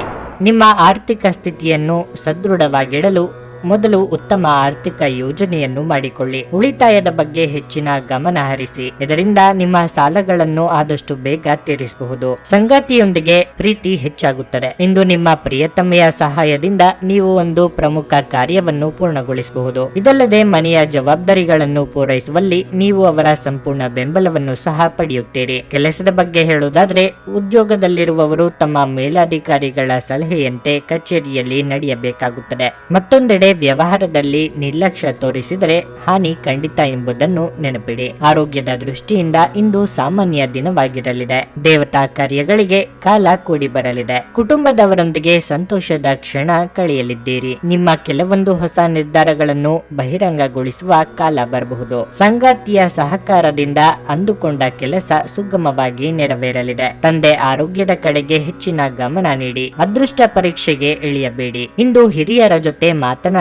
ನಿಮ್ಮ ಆರ್ಥಿಕ ಸ್ಥಿತಿಯನ್ನು ಸದೃಢವಾಗಿಡಲು ಮೊದಲು ಉತ್ತಮ ಆರ್ಥಿಕ ಯೋಜನೆಯನ್ನು ಮಾಡಿಕೊಳ್ಳಿ. ಉಳಿತಾಯದ ಬಗ್ಗೆ ಹೆಚ್ಚಿನ ಗಮನ ಹರಿಸಿ. ಇದರಿಂದ ನಿಮ್ಮ ಸಾಲಗಳನ್ನು ಆದಷ್ಟು ಬೇಗ ತೀರಿಸಬಹುದು. ಸಂಗಾತಿಯೊಂದಿಗೆ ಪ್ರೀತಿ ಹೆಚ್ಚಾಗುತ್ತದೆ. ಇಂದು ನಿಮ್ಮ ಪ್ರಿಯತಮೆಯ ಸಹಾಯದಿಂದ ನೀವು ಒಂದು ಪ್ರಮುಖ ಕಾರ್ಯವನ್ನು ಪೂರ್ಣಗೊಳಿಸಬಹುದು. ಇದಲ್ಲದೆ ಮನೆಯ ಜವಾಬ್ದಾರಿಗಳನ್ನು ಪೂರೈಸುವಲ್ಲಿ ನೀವು ಅವರ ಸಂಪೂರ್ಣ ಬೆಂಬಲವನ್ನು ಸಹ ಪಡೆಯುತ್ತೀರಿ. ಕೆಲಸದ ಬಗ್ಗೆ ಹೇಳುವುದಾದ್ರೆ, ಉದ್ಯೋಗದಲ್ಲಿರುವವರು ತಮ್ಮ ಮೇಲಾಧಿಕಾರಿಗಳ ಸಲಹೆಯಂತೆ ಕಚೇರಿಯಲ್ಲಿ ನಡೆಯಬೇಕಾಗುತ್ತದೆ. ಮತ್ತೊಂದೆಡೆ ವ್ಯವಹಾರದಲ್ಲಿ ನಿರ್ಲಕ್ಷ್ಯ ತೋರಿಸಿದರೆ ಹಾನಿ ಖಂಡಿತ ಎಂಬುದನ್ನು ನೆನಪಿಡಿ. ಆರೋಗ್ಯದ ದೃಷ್ಟಿಯಿಂದ ಇಂದು ಸಾಮಾನ್ಯ ದಿನವಾಗಿರಲಿದೆ. ದೇವತಾ ಕಾರ್ಯಗಳಿಗೆ ಕಾಲ ಕೂಡಿ ಬರಲಿದೆ. ಕುಟುಂಬದವರೊಂದಿಗೆ ಸಂತೋಷದ ಕ್ಷಣ ಕಳೆಯಲಿದ್ದೀರಿ. ನಿಮ್ಮ ಕೆಲವೊಂದು ಹೊಸ ನಿರ್ಧಾರಗಳನ್ನು ಬಹಿರಂಗಗೊಳಿಸುವ ಕಾಲ ಬರಬಹುದು. ಸಂಗಾತಿಯ ಸಹಕಾರದಿಂದ ಅಂದುಕೊಂಡ ಕೆಲಸ ಸುಗಮವಾಗಿ ನೆರವೇರಲಿದೆ. ತಂದೆ ಆರೋಗ್ಯದ ಕಡೆಗೆ ಹೆಚ್ಚಿನ ಗಮನ ನೀಡಿ. ಅದೃಷ್ಟ ಪರೀಕ್ಷೆಗೆ ಇಳಿಯಬೇಡಿ. ಇಂದು ಹಿರಿಯರ ಜೊತೆ ಮಾತನಾಡುವಾಗ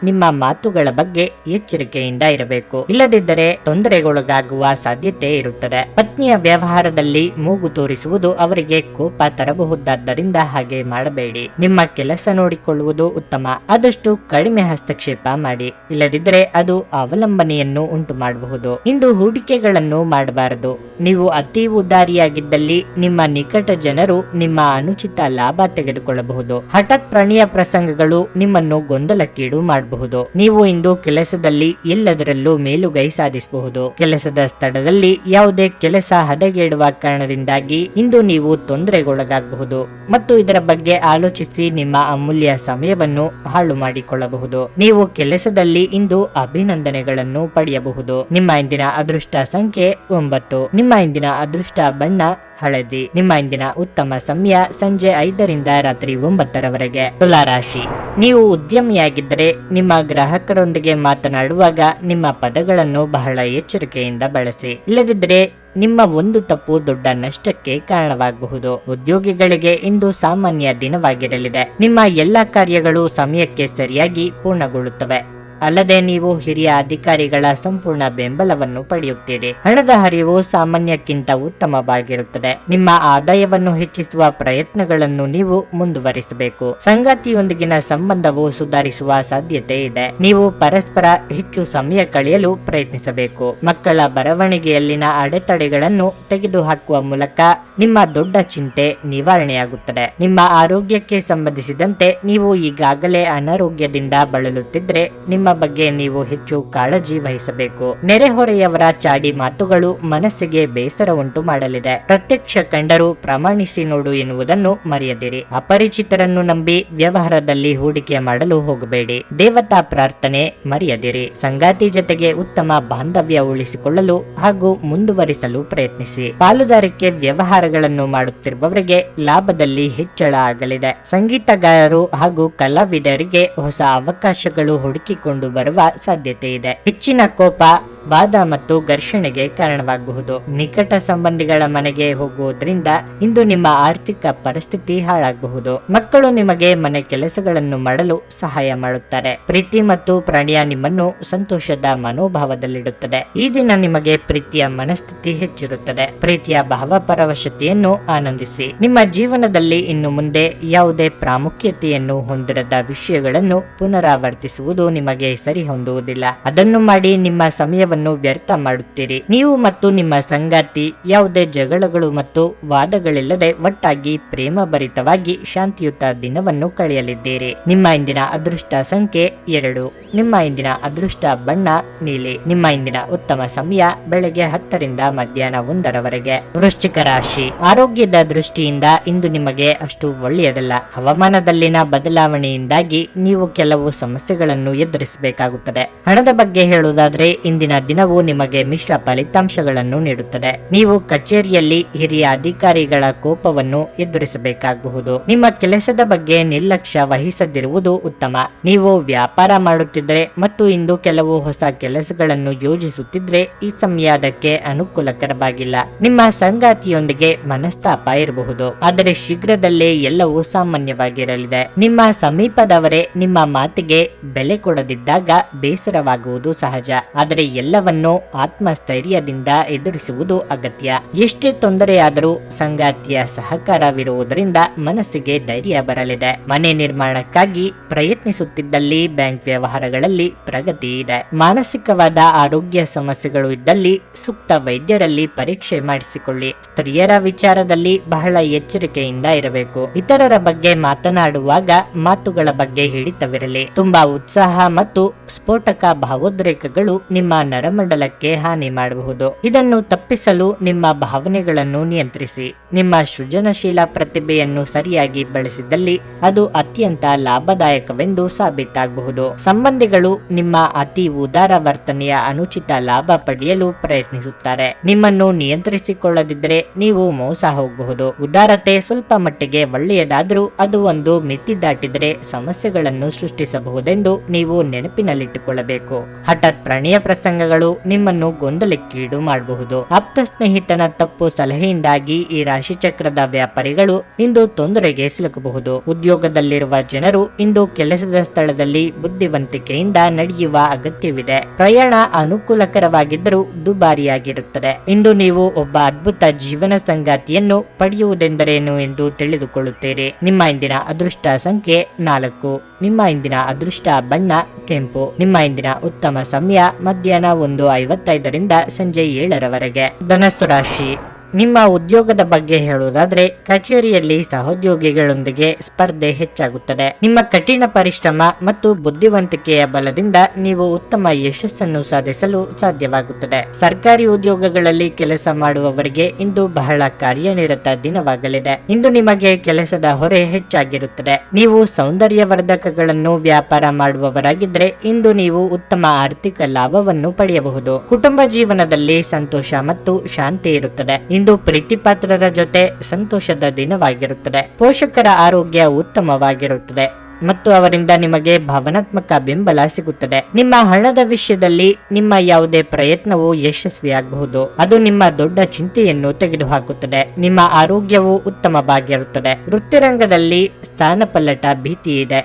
ನಿಮ್ಮ ಮಾತುಗಳ ಬಗ್ಗೆ ಎಚ್ಚರಿಕೆಯಿಂದ ಇರಬೇಕು. ಇಲ್ಲದಿದ್ದರೆ ತೊಂದರೆಗೊಳಗಾಗುವ ಸಾಧ್ಯತೆ ಇರುತ್ತದೆ. ಪತ್ನಿಯ ವ್ಯವಹಾರದಲ್ಲಿ ಮೂಗು ತೋರಿಸುವುದು ಅವರಿಗೆ ಕೋಪ ತರಬಹುದಾದ್ದರಿಂದ ಹಾಗೆ ಮಾಡಬೇಡಿ. ನಿಮ್ಮ ಕೆಲಸ ನೋಡಿಕೊಳ್ಳುವುದು ಉತ್ತಮ. ಆದಷ್ಟು ಕಡಿಮೆ ಹಸ್ತಕ್ಷೇಪ ಮಾಡಿ. ಇಲ್ಲದಿದ್ದರೆ ಅದು ಅವಲಂಬನೆಯನ್ನು ಉಂಟು ಮಾಡಬಹುದು. ಇಂದು ಹೂಡಿಕೆಗಳನ್ನು ಮಾಡಬಾರದು. ನೀವು ಅತಿ ಉದಾರಿಯಾಗಿದ್ದಲ್ಲಿ ನಿಮ್ಮ ನಿಕಟ ಜನರು ನಿಮ್ಮ ಅನುಚಿತ ಲಾಭ ತೆಗೆದುಕೊಳ್ಳಬಹುದು. ಹಠಾತ್ ಪ್ರಣಯ ಪ್ರಸಂಗಗಳು ನಿಮ್ಮನ್ನು ಗೊಂದಲಕ್ಕೀಡು ಮಾಡಬಹುದು. ನೀವು ಇಂದು ಕೆಲಸದಲ್ಲಿ ಎಲ್ಲದರಲ್ಲೂ ಮೇಲುಗೈ ಸಾಧಿಸಬಹುದು. ಕೆಲಸದ ಸ್ಥಳದಲ್ಲಿ ಯಾವುದೇ ಕೆಲಸ ಹದಗೆಡುವ ಕಾರಣದಿಂದಾಗಿ ಇಂದು ನೀವು ತೊಂದರೆಗೊಳಗಾಗಬಹುದು ಮತ್ತು ಇದರ ಬಗ್ಗೆ ಆಲೋಚಿಸಿ ನಿಮ್ಮ ಅಮೂಲ್ಯ ಸಮಯವನ್ನು ಹಾಳು ಮಾಡಿಕೊಳ್ಳಬಹುದು. ನೀವು ಕೆಲಸದಲ್ಲಿ ಇಂದು ಅಭಿನಂದನೆಗಳನ್ನು ಪಡೆಯಬಹುದು. ನಿಮ್ಮ ಇಂದಿನ ಅದೃಷ್ಟ ಸಂಖ್ಯೆ 9. ನಿಮ್ಮ ಇಂದಿನ ಅದೃಷ್ಟ ಬಣ್ಣ ಹಳದಿ. ನಿಮ್ಮ ಇಂದಿನ ಉತ್ತಮ ಸಮಯ ಸಂಜೆ 5 ರಾತ್ರಿ 9 ತುಲಾ ರಾಶಿ. ನೀವು ಉದ್ಯಮಿಯಾಗಿದ್ದರೆ ನಿಮ್ಮ ಗ್ರಾಹಕರೊಂದಿಗೆ ಮಾತನಾಡುವಾಗ ನಿಮ್ಮ ಪದಗಳನ್ನು ಬಹಳ ಎಚ್ಚರಿಕೆಯಿಂದ ಬಳಸಿ. ಇಲ್ಲದಿದ್ದರೆ ನಿಮ್ಮ ಒಂದು ತಪ್ಪು ದೊಡ್ಡ ನಷ್ಟಕ್ಕೆ ಕಾರಣವಾಗಬಹುದು. ಉದ್ಯೋಗಿಗಳಿಗೆ ಇಂದು ಸಾಮಾನ್ಯ ದಿನವಾಗಿರಲಿದೆ. ನಿಮ್ಮ ಎಲ್ಲಾ ಕಾರ್ಯಗಳು ಸಮಯಕ್ಕೆ ಸರಿಯಾಗಿ ಪೂರ್ಣಗೊಳ್ಳುತ್ತವೆ. ಅಲ್ಲದೆ ನೀವು ಹಿರಿಯ ಅಧಿಕಾರಿಗಳ ಸಂಪೂರ್ಣ ಬೆಂಬಲವನ್ನು ಪಡೆಯುತ್ತೀರಿ. ಹಣದ ಹರಿವು ಸಾಮಾನ್ಯಕ್ಕಿಂತ ಉತ್ತಮವಾಗಿರುತ್ತದೆ. ನಿಮ್ಮ ಆದಾಯವನ್ನು ಹೆಚ್ಚಿಸುವ ಪ್ರಯತ್ನಗಳನ್ನು ನೀವು ಮುಂದುವರಿಸಬೇಕು. ಸಂಗಾತಿಯೊಂದಿಗಿನ ಸಂಬಂಧವು ಸುಧಾರಿಸುವ ಸಾಧ್ಯತೆ ಇದೆ. ನೀವು ಪರಸ್ಪರ ಹೆಚ್ಚು ಸಮಯ ಕಳೆಯಲು ಪ್ರಯತ್ನಿಸಬೇಕು. ಮಕ್ಕಳ ಬರವಣಿಗೆಯಲ್ಲಿನ ಅಡೆತಡೆಗಳನ್ನು ತೆಗೆದುಹಾಕುವ ಮೂಲಕ ನಿಮ್ಮ ದೊಡ್ಡ ಚಿಂತೆ ನಿವಾರಣೆಯಾಗುತ್ತದೆ. ನಿಮ್ಮ ಆರೋಗ್ಯಕ್ಕೆ ಸಂಬಂಧಿಸಿದಂತೆ ನೀವು ಈಗಾಗಲೇ ಅನಾರೋಗ್ಯದಿಂದ ಬಳಲುತ್ತಿದ್ರೆ ನಿಮ್ಮ ಬಗ್ಗೆ ನೀವು ಹೆಚ್ಚು ಕಾಳಜಿ ವಹಿಸಬೇಕು. ನೆರೆಹೊರೆಯವರ ಚಾಡಿ ಮಾತುಗಳು ಮನಸ್ಸಿಗೆ ಬೇಸರ ಉಂಟು ಮಾಡಲಿದೆ. ಪ್ರತ್ಯಕ್ಷ ಕಂಡರೂ ಪ್ರಮಾಣಿಸಿ ನೋಡು ಎನ್ನುವುದನ್ನು ಮರೆಯದಿರಿ. ಅಪರಿಚಿತರನ್ನು ನಂಬಿ ವ್ಯವಹಾರದಲ್ಲಿ ಹೂಡಿಕೆ ಮಾಡಲು ಹೋಗಬೇಡಿ. ದೇವತಾ ಪ್ರಾರ್ಥನೆ ಮರೆಯದಿರಿ. ಸಂಗಾತಿ ಜೊತೆಗೆ ಉತ್ತಮ ಬಾಂಧವ್ಯ ಉಳಿಸಿಕೊಳ್ಳಲು ಹಾಗೂ ಮುಂದುವರಿಸಲು ಪ್ರಯತ್ನಿಸಿ. ಪಾಲುದಾರಿಕೆ ವ್ಯವಹಾರಗಳನ್ನು ಮಾಡುತ್ತಿರುವವರಿಗೆ ಲಾಭದಲ್ಲಿ ಹೆಚ್ಚಳ ಆಗಲಿದೆ. ಸಂಗೀತಗಾರರು ಹಾಗೂ ಕಲಾವಿದರಿಗೆ ಹೊಸ ಅವಕಾಶಗಳು ಹುಡುಕಿಕೊಂಡು ಬರುವ ಸಾಧ್ಯತೆ ಇದೆ. ಹೆಚ್ಚಿನ ಕೋಪ, ವಾದ ಮತ್ತು ಘರ್ಷಣೆಗೆ ಕಾರಣವಾಗಬಹುದು. ನಿಕಟ ಸಂಬಂಧಿಗಳ ಮನೆಗೆ ಹೋಗುವುದರಿಂದ ಇಂದು ನಿಮ್ಮ ಆರ್ಥಿಕ ಪರಿಸ್ಥಿತಿ ಹಾಳಾಗಬಹುದು. ಮಕ್ಕಳು ನಿಮಗೆ ಮನೆ ಕೆಲಸಗಳನ್ನು ಮಾಡಲು ಸಹಾಯ ಮಾಡುತ್ತಾರೆ. ಪ್ರೀತಿ ಮತ್ತು ಪ್ರಣಯ ನಿಮ್ಮನ್ನು ಸಂತೋಷದ ಮನೋಭಾವದಲ್ಲಿಡುತ್ತದೆ. ಈ ದಿನ ನಿಮಗೆ ಪ್ರೀತಿಯ ಮನಸ್ಥಿತಿ ಹೆಚ್ಚಿರುತ್ತದೆ. ಪ್ರೀತಿಯ ಭಾವಪರವಶತೆಯನ್ನು ಆನಂದಿಸಿ. ನಿಮ್ಮ ಜೀವನದಲ್ಲಿ ಇನ್ನು ಮುಂದೆ ಯಾವುದೇ ಪ್ರಾಮುಖ್ಯತೆಯನ್ನು ಹೊಂದಿರದ ವಿಷಯಗಳನ್ನು ಪುನರಾವರ್ತಿಸುವುದು ನಿಮಗೆ ಸರಿ ಹೊಂದುವುದಿಲ್ಲ. ಅದನ್ನು ಮಾಡಿ ನಿಮ್ಮ ಸಮಯವನ್ನು ವ್ಯರ್ಥ ಮಾಡುತ್ತೀರಿ. ನೀವು ಮತ್ತು ನಿಮ್ಮ ಸಂಗಾತಿ ಯಾವುದೇ ಜಗಳಗಳು ಮತ್ತು ವಾದಗಳಿಲ್ಲದೆ ಒಟ್ಟಾಗಿ ಪ್ರೇಮಭರಿತವಾಗಿ ಶಾಂತಿಯುತ ದಿನವನ್ನು ಕಳೆಯಲಿದ್ದೀರಿ. ನಿಮ್ಮ ಇಂದಿನ ಅದೃಷ್ಟ ಸಂಖ್ಯೆ 2. ನಿಮ್ಮ ಇಂದಿನ ಅದೃಷ್ಟ ಬಣ್ಣ ನೀಲಿ. ನಿಮ್ಮ ಇಂದಿನ ಉತ್ತಮ ಸಮಯ ಬೆಳಗ್ಗೆ 10 ರಿಂದ ಮಧ್ಯಾಹ್ನ 1 ವೃಶ್ಚಿಕ ರಾಶಿ. ಆರೋಗ್ಯದ ದೃಷ್ಟಿಯಿಂದ ಇಂದು ನಿಮಗೆ ಅಷ್ಟು ಒಳ್ಳೆಯದಲ್ಲ. ಹವಾಮಾನದಲ್ಲಿನ ಬದಲಾವಣೆಯಿಂದಾಗಿ ನೀವು ಕೆಲವು ಸಮಸ್ಯೆಗಳನ್ನು ಎದುರಿಸಬೇಕಾಗುತ್ತದೆ. ಹಣದ ಬಗ್ಗೆ ಹೇಳುವುದಾದ್ರೆ ಇಂದಿನ ದಿನವು ನಿಮಗೆ ಮಿಶ್ರ ಫಲಿತಾಂಶಗಳನ್ನು ನೀಡುತ್ತದೆ. ನೀವು ಕಚೇರಿಯಲ್ಲಿ ಹಿರಿಯ ಅಧಿಕಾರಿಗಳ ಕೋಪವನ್ನು ಎದುರಿಸಬೇಕಾಗಬಹುದು. ನಿಮ್ಮ ಕೆಲಸದ ಬಗ್ಗೆ ನಿರ್ಲಕ್ಷ್ಯ ವಹಿಸದಿರುವುದು ಉತ್ತಮ. ನೀವು ವ್ಯಾಪಾರ ಮಾಡುತ್ತಿದ್ದರೆ ಮತ್ತು ಇಂದು ಕೆಲವು ಹೊಸ ಕೆಲಸಗಳನ್ನು ಯೋಜಿಸುತ್ತಿದ್ರೆ ಈ ಸಮಯ ಅದಕ್ಕೆ ಅನುಕೂಲಕರವಾಗಿಲ್ಲ. ನಿಮ್ಮ ಸಂಗಾತಿಯೊಂದಿಗೆ ಮನಸ್ತಾಪ ಇರಬಹುದು, ಆದರೆ ಶೀಘ್ರದಲ್ಲೇ ಎಲ್ಲವೂ ಸಾಮಾನ್ಯವಾಗಿರಲಿದೆ. ನಿಮ್ಮ ಸಮೀಪದವರೇ ನಿಮ್ಮ ಮಾತಿಗೆ ಬೆಲೆ ಕೊಡದಿದ್ದಾಗ ಬೇಸರವಾಗುವುದು ಸಹಜ, ಆದರೆ ಎಲ್ಲವನ್ನೂ ಆತ್ಮಸ್ಥೈರ್ಯದಿಂದ ಎದುರಿಸುವುದು ಅಗತ್ಯ. ಎಷ್ಟೇ ತೊಂದರೆಯಾದರೂ ಸಂಗಾತಿಯ ಸಹಕಾರವಿರುವುದರಿಂದ ಮನಸ್ಸಿಗೆ ಧೈರ್ಯ ಬರಲಿದೆ. ಮನೆ ನಿರ್ಮಾಣಕ್ಕಾಗಿ ಪ್ರಯತ್ನಿಸುತ್ತಿದ್ದಲ್ಲಿ ಬ್ಯಾಂಕ್ ವ್ಯವಹಾರಗಳಲ್ಲಿ ಪ್ರಗತಿ ಇದೆ. ಮಾನಸಿಕವಾದ ಆರೋಗ್ಯ ಸಮಸ್ಯೆಗಳು ಇದ್ದಲ್ಲಿ ಸೂಕ್ತ ವೈದ್ಯರಲ್ಲಿ ಪರೀಕ್ಷೆ ಮಾಡಿಸಿಕೊಳ್ಳಿ. ಸ್ತ್ರೀಯರ ವಿಚಾರದಲ್ಲಿ ಬಹಳ ಎಚ್ಚರಿಕೆಯಿಂದ ಇರಬೇಕು. ಇತರರ ಬಗ್ಗೆ ಮಾತನಾಡುವಾಗ ಮಾತುಗಳ ಬಗ್ಗೆ ಹಿಡಿತವಿರಲಿ. ತುಂಬಾ ಉತ್ಸಾಹ ಮತ್ತು ಸ್ಫೋಟಕ ಭಾವೋದ್ರೇಕಗಳು ನಿಮ್ಮ ನರಮಂಡಲಕ್ಕೆ ಹಾನಿ ಮಾಡಬಹುದು. ಇದನ್ನು ತಪ್ಪಿಸಲು ನಿಮ್ಮ ಭಾವನೆಗಳನ್ನು ನಿಯಂತ್ರಿಸಿ. ನಿಮ್ಮ ಸೃಜನಶೀಲ ಪ್ರತಿಭೆಯನ್ನು ಸರಿಯಾಗಿ ಬಳಸಿದಲ್ಲಿ ಅದು ಅತ್ಯಂತ ಲಾಭದಾಯಕವೆಂದು ಸಾಬೀತಾಗಬಹುದು. ಸಂಬಂಧಿಗಳು ನಿಮ್ಮ ಅತಿ ಉದಾರ ವರ್ತನೆಯ ಅನುಚಿತ ಲಾಭ ಪಡೆಯಲು ಪ್ರಯತ್ನಿಸುತ್ತಾರೆ. ನಿಮ್ಮನ್ನು ನಿಯಂತ್ರಿಸಿಕೊಳ್ಳದಿದ್ದರೆ ನೀವು ಮೋಸ ಹೋಗಬಹುದು. ಉದಾರತೆ ಸ್ವಲ್ಪ ಮಟ್ಟಿಗೆ ಒಳ್ಳೆಯದಾದರೂ ಅದು ಒಂದು ಮಿತಿ ದಾಟಿದರೆ ಸಮಸ್ಯೆಗಳನ್ನು ಸೃಷ್ಟಿಸಬಹುದೆಂದು ನೀವು ನೆನಪಿನಲ್ಲಿಟ್ಟುಕೊಳ್ಳಬೇಕು. ಹಠಾತ್ ಪ್ರಣಯ ಪ್ರಸಂಗಗಳು ನಿಮ್ಮನ್ನು ಗೊಂದಲಕ್ಕೀಡು ಮಾಡಬಹುದು. ಆಪ್ತ ಸ್ನೇಹಿತನ ತಪ್ಪು ಸಲಹೆಯಿಂದಾಗಿ ಈ ರಾಶಿಚಕ್ರದ ವ್ಯಾಪಾರಿಗಳು ಇಂದು ತೊಂದರೆಗೆ ಸಿಲುಕಬಹುದು. ಉದ್ಯೋಗದಲ್ಲಿರುವ ಜನರು ಇಂದು ಕೆಲಸದ ಸ್ಥಳದಲ್ಲಿ ಬುದ್ಧಿವಂತಿಕೆಯಿಂದ ನಡೆಯುವ ಅಗತ್ಯವಿದೆ. ಪ್ರಯಾಣ ಅನುಕೂಲಕರವಾಗಿದ್ದರೂ ದುಬಾರಿಯಾಗಿರುತ್ತದೆ. ಇಂದು ನೀವು ಒಬ್ಬ ಅದ್ಭುತ ಜೀವನ ಸಂಗಾತಿಯನ್ನು ಪಡೆಯುವುದೆಂದರೇನು ಎಂದು ತಿಳಿದುಕೊಳ್ಳುತ್ತೀರಿ. ನಿಮ್ಮ ಇಂದಿನ ಅದೃಷ್ಟ ಸಂಖ್ಯೆ 4. ನಿಮ್ಮ ಇಂದಿನ ಅದೃಷ್ಟ ಬಣ್ಣ ಕೆಂಪು. ನಿಮ್ಮ ಇಂದಿನ ಉತ್ತಮ ಸಮಯ ಮಧ್ಯಾಹ್ನ 1:55 ರಿಂದ ಸಂಜೆ 7 ಧನಸ್ಸು ರಾಶಿ. ನಿಮ್ಮ ಉದ್ಯೋಗದ ಬಗ್ಗೆ ಹೇಳುವುದಾದ್ರೆ ಕಚೇರಿಯಲ್ಲಿ ಸಹೋದ್ಯೋಗಿಗಳೊಂದಿಗೆ ಸ್ಪರ್ಧೆ ಹೆಚ್ಚಾಗುತ್ತದೆ. ನಿಮ್ಮ ಕಠಿಣ ಪರಿಶ್ರಮ ಮತ್ತು ಬುದ್ಧಿವಂತಿಕೆಯ ಬಲದಿಂದ ನೀವು ಉತ್ತಮ ಯಶಸ್ಸನ್ನು ಸಾಧಿಸಲು ಸಾಧ್ಯವಾಗುತ್ತದೆ. ಸರ್ಕಾರಿ ಉದ್ಯೋಗಗಳಲ್ಲಿ ಕೆಲಸ ಮಾಡುವವರಿಗೆ ಇಂದು ಬಹಳ ಕಾರ್ಯನಿರತ ದಿನವಾಗಲಿದೆ. ಇಂದು ನಿಮಗೆ ಕೆಲಸದ ಹೊರೆ ಹೆಚ್ಚಾಗಿರುತ್ತದೆ. ನೀವು ಸೌಂದರ್ಯವರ್ಧಕಗಳನ್ನು ವ್ಯಾಪಾರ ಮಾಡುವವರಾಗಿದ್ರೆ ಇಂದು ನೀವು ಉತ್ತಮ ಆರ್ಥಿಕ ಲಾಭವನ್ನು ಪಡೆಯಬಹುದು. ಕುಟುಂಬ ಜೀವನದಲ್ಲಿ ಸಂತೋಷ ಮತ್ತು ಶಾಂತಿ ಇರುತ್ತದೆ. ಇಂದು ಪ್ರೀತಿಪಾತ್ರರ ಜೊತೆ ಸಂತೋಷದ ದಿನವಾಗಿರುತ್ತದೆ. ಪೋಷಕರ ಆರೋಗ್ಯ ಉತ್ತಮವಾಗಿರುತ್ತದೆ ಮತ್ತು ಅವರಿಂದ ನಿಮಗೆ ಭಾವನಾತ್ಮಕ ಬೆಂಬಲ ಸಿಗುತ್ತದೆ. ನಿಮ್ಮ ಹಣದ ವಿಷಯದಲ್ಲಿ ನಿಮ್ಮ ಯಾವುದೇ ಪ್ರಯತ್ನವು ಯಶಸ್ವಿಯಾಗಬಹುದು. ಅದು ನಿಮ್ಮ ದೊಡ್ಡ ಚಿಂತೆಯನ್ನು ತೆಗೆದುಹಾಕುತ್ತದೆ. ನಿಮ್ಮ ಆರೋಗ್ಯವು ಉತ್ತಮವಾಗಿರುತ್ತದೆ. ವೃತ್ತಿರಂಗದಲ್ಲಿ ಸ್ಥಾನಪಲ್ಲಟ ಭೀತಿ ಇದೆ.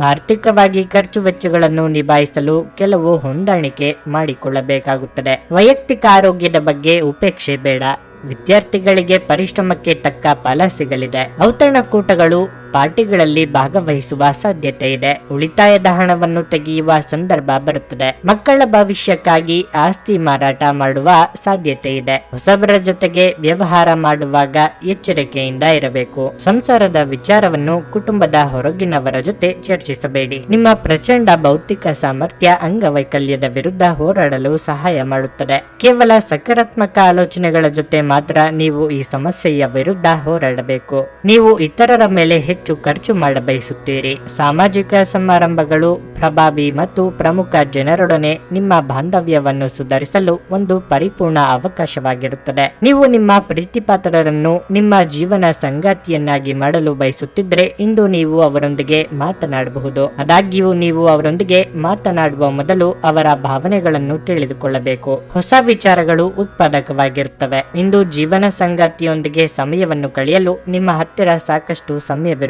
ಆರ್ಥಿಕವಾಗಿ ಖರ್ಚು ವೆಚ್ಚಗಳನ್ನು ನಿಭಾಯಿಸಲು ಕೆಲವು ಹೊಂದಾಣಿಕೆ ಮಾಡಿಕೊಳ್ಳಬೇಕಾಗುತ್ತದೆ. ವೈಯಕ್ತಿಕ ಆರೋಗ್ಯದ ಬಗ್ಗೆ ಉಪೇಕ್ಷೆ ಬೇಡ. ವಿದ್ಯಾರ್ಥಿಗಳಿಗೆ ಪರಿಶ್ರಮಕ್ಕೆ ತಕ್ಕ ಫಲ ಸಿಗಲಿದೆ. ಔತಣಕೂಟಗಳು ಪಾರ್ಟಿಗಳಲ್ಲಿ ಭಾಗವಹಿಸುವ ಸಾಧ್ಯತೆ ಇದೆ. ಉಳಿತಾಯದ ಹಣವನ್ನು ತೆಗೆಯುವ ಸಂದರ್ಭ ಬರುತ್ತದೆ. ಮಕ್ಕಳ ಭವಿಷ್ಯಕ್ಕಾಗಿ ಆಸ್ತಿ ಮಾರಾಟ ಮಾಡುವ ಸಾಧ್ಯತೆ ಇದೆ. ಹೊಸಬರ ಜೊತೆಗೆ ವ್ಯವಹಾರ ಮಾಡುವಾಗ ಎಚ್ಚರಿಕೆಯಿಂದ ಇರಬೇಕು. ಸಂಸಾರದ ವಿಚಾರವನ್ನು ಕುಟುಂಬದ ಹೊರಗಿನವರ ಜೊತೆ ಚರ್ಚಿಸಬೇಡಿ. ನಿಮ್ಮ ಪ್ರಚಂಡ ಭೌತಿಕ ಸಾಮರ್ಥ್ಯ ಅಂಗವೈಕಲ್ಯದ ವಿರುದ್ಧ ಹೋರಾಡಲು ಸಹಾಯ ಮಾಡುತ್ತದೆ. ಕೇವಲ ಸಕಾರಾತ್ಮಕ ಆಲೋಚನೆಗಳ ಜೊತೆ ಮಾತ್ರ ನೀವು ಈ ಸಮಸ್ಯೆಯ ವಿರುದ್ಧ ಹೋರಾಡಬೇಕು. ನೀವು ಇತರರ ಮೇಲೆ ಹೆಚ್ಚು ಖರ್ಚು ಮಾಡಬಯಸುತ್ತೀರಿ. ಸಾಮಾಜಿಕ ಸಮಾರಂಭಗಳು ಪ್ರಭಾವಿ ಮತ್ತು ಪ್ರಮುಖ ಜನರೊಡನೆ ನಿಮ್ಮ ಬಾಂಧವ್ಯವನ್ನು ಸುಧಾರಿಸಲು ಒಂದು ಪರಿಪೂರ್ಣ ಅವಕಾಶವಾಗಿರುತ್ತದೆ. ನೀವು ನಿಮ್ಮ ಪ್ರೀತಿಪಾತ್ರರನ್ನು ನಿಮ್ಮ ಜೀವನ ಸಂಗಾತಿಯನ್ನಾಗಿ ಮಾಡಲು ಬಯಸುತ್ತಿದ್ದರೆ ಇಂದು ನೀವು ಅವರೊಂದಿಗೆ ಮಾತನಾಡಬಹುದು. ಆದಾಗ್ಯೂ ನೀವು ಅವರೊಂದಿಗೆ ಮಾತನಾಡುವ ಮೊದಲು ಅವರ ಭಾವನೆಗಳನ್ನು ತಿಳಿದುಕೊಳ್ಳಬೇಕು. ಹೊಸ ವಿಚಾರಗಳು ಉತ್ಪಾದಕವಾಗಿರುತ್ತವೆ. ಇಂದು ಜೀವನ ಸಂಗಾತಿಯೊಂದಿಗೆ ಸಮಯವನ್ನು ಕಳೆಯಲು ನಿಮ್ಮ ಹತ್ತಿರ ಸಾಕಷ್ಟು ಸಮಯವಿರುತ್ತದೆ.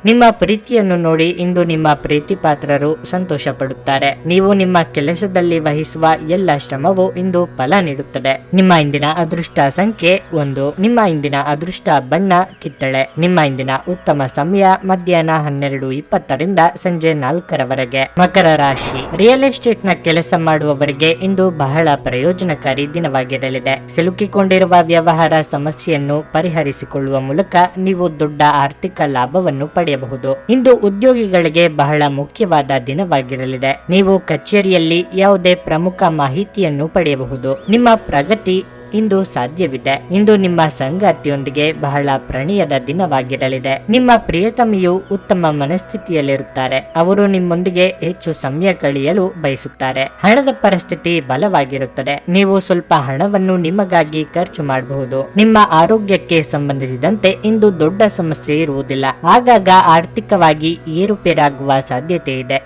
ನಿಮ್ಮ ಪ್ರೀತಿಯನ್ನು ನೋಡಿ ಇಂದು ನಿಮ್ಮ ಪ್ರೀತಿಪಾತ್ರರು ಸಂತೋಷ ಪಡುತ್ತಾರೆ. ನೀವು ನಿಮ್ಮ ಕೆಲಸದಲ್ಲಿ ವಹಿಸುವ ಎಲ್ಲ ಶ್ರಮವು ಇಂದು ಫಲ ನೀಡುತ್ತದೆ. ನಿಮ್ಮ ಇಂದಿನ ಅದೃಷ್ಟ ಸಂಖ್ಯೆ 1. ನಿಮ್ಮ ಇಂದಿನ ಅದೃಷ್ಟ ಬಣ್ಣ ಕಿತ್ತಳೆ. ನಿಮ್ಮ ಇಂದಿನ ಉತ್ತಮ ಸಮಯ ಮಧ್ಯಾಹ್ನ 12:20 ಸಂಜೆ 4 ಮಕರ ರಾಶಿ. ರಿಯಲ್ ಎಸ್ಟೇಟ್ ನ ಕೆಲಸ ಮಾಡುವವರಿಗೆ ಇಂದು ಬಹಳ ಪ್ರಯೋಜನಕಾರಿ ದಿನವಾಗಿರಲಿದೆ. ಸಿಲುಕಿಕೊಂಡಿರುವ ವ್ಯವಹಾರ ಸಮಸ್ಯೆಯನ್ನು ಪರಿಹರಿಸಿಕೊಳ್ಳುವ ಮೂಲಕ ನೀವು ದೊಡ್ಡ ಆರ್ಥಿಕ ಲಾಭವನ್ನು ಪಡೆಯಬಹುದು. ಇಂದು ಉದ್ಯೋಗಿಗಳಿಗೆ ಬಹಳ ಮುಖ್ಯವಾದ ದಿನವಾಗಿರಲಿದೆ. ನೀವು ಕಚೇರಿಯಲ್ಲಿ ಯಾವುದೇ ಪ್ರಮುಖ ಮಾಹಿತಿಯನ್ನು ಪಡೆಯಬಹುದು. ನಿಮ್ಮ ಪ್ರಗತಿ ಇಂದು ಸಾಧ್ಯವಿದೆ. ಇಂದು ನಿಮ್ಮ ಸಂಗಾತಿಯೊಂದಿಗೆ ಬಹಳ ಪ್ರಣಯದ ದಿನವಾಗಿರಲಿದೆ. ನಿಮ್ಮ ಪ್ರಿಯತಮಿಯು ಉತ್ತಮ ಮನಸ್ಥಿತಿಯಲ್ಲಿರುತ್ತಾರೆ. ಅವರು ನಿಮ್ಮೊಂದಿಗೆ ಹೆಚ್ಚು ಸಮಯ ಕಳೆಯಲು ಬಯಸುತ್ತಾರೆ. ಹಣದ ಪರಿಸ್ಥಿತಿ ಬಲವಾಗಿರುತ್ತದೆ. ನೀವು ಸ್ವಲ್ಪ ಹಣವನ್ನು ನಿಮಗಾಗಿ ಖರ್ಚು ಮಾಡಬಹುದು. ನಿಮ್ಮ ಆರೋಗ್ಯಕ್ಕೆ ಸಂಬಂಧಿಸಿದಂತೆ ಇಂದು ದೊಡ್ಡ ಸಮಸ್ಯೆ ಇರುವುದಿಲ್ಲ. ಆಗಾಗ ಆರ್ಥಿಕವಾಗಿ ಏರುಪೇರಾಗುವ ಸಾಧ್ಯತೆ ಇದೆ.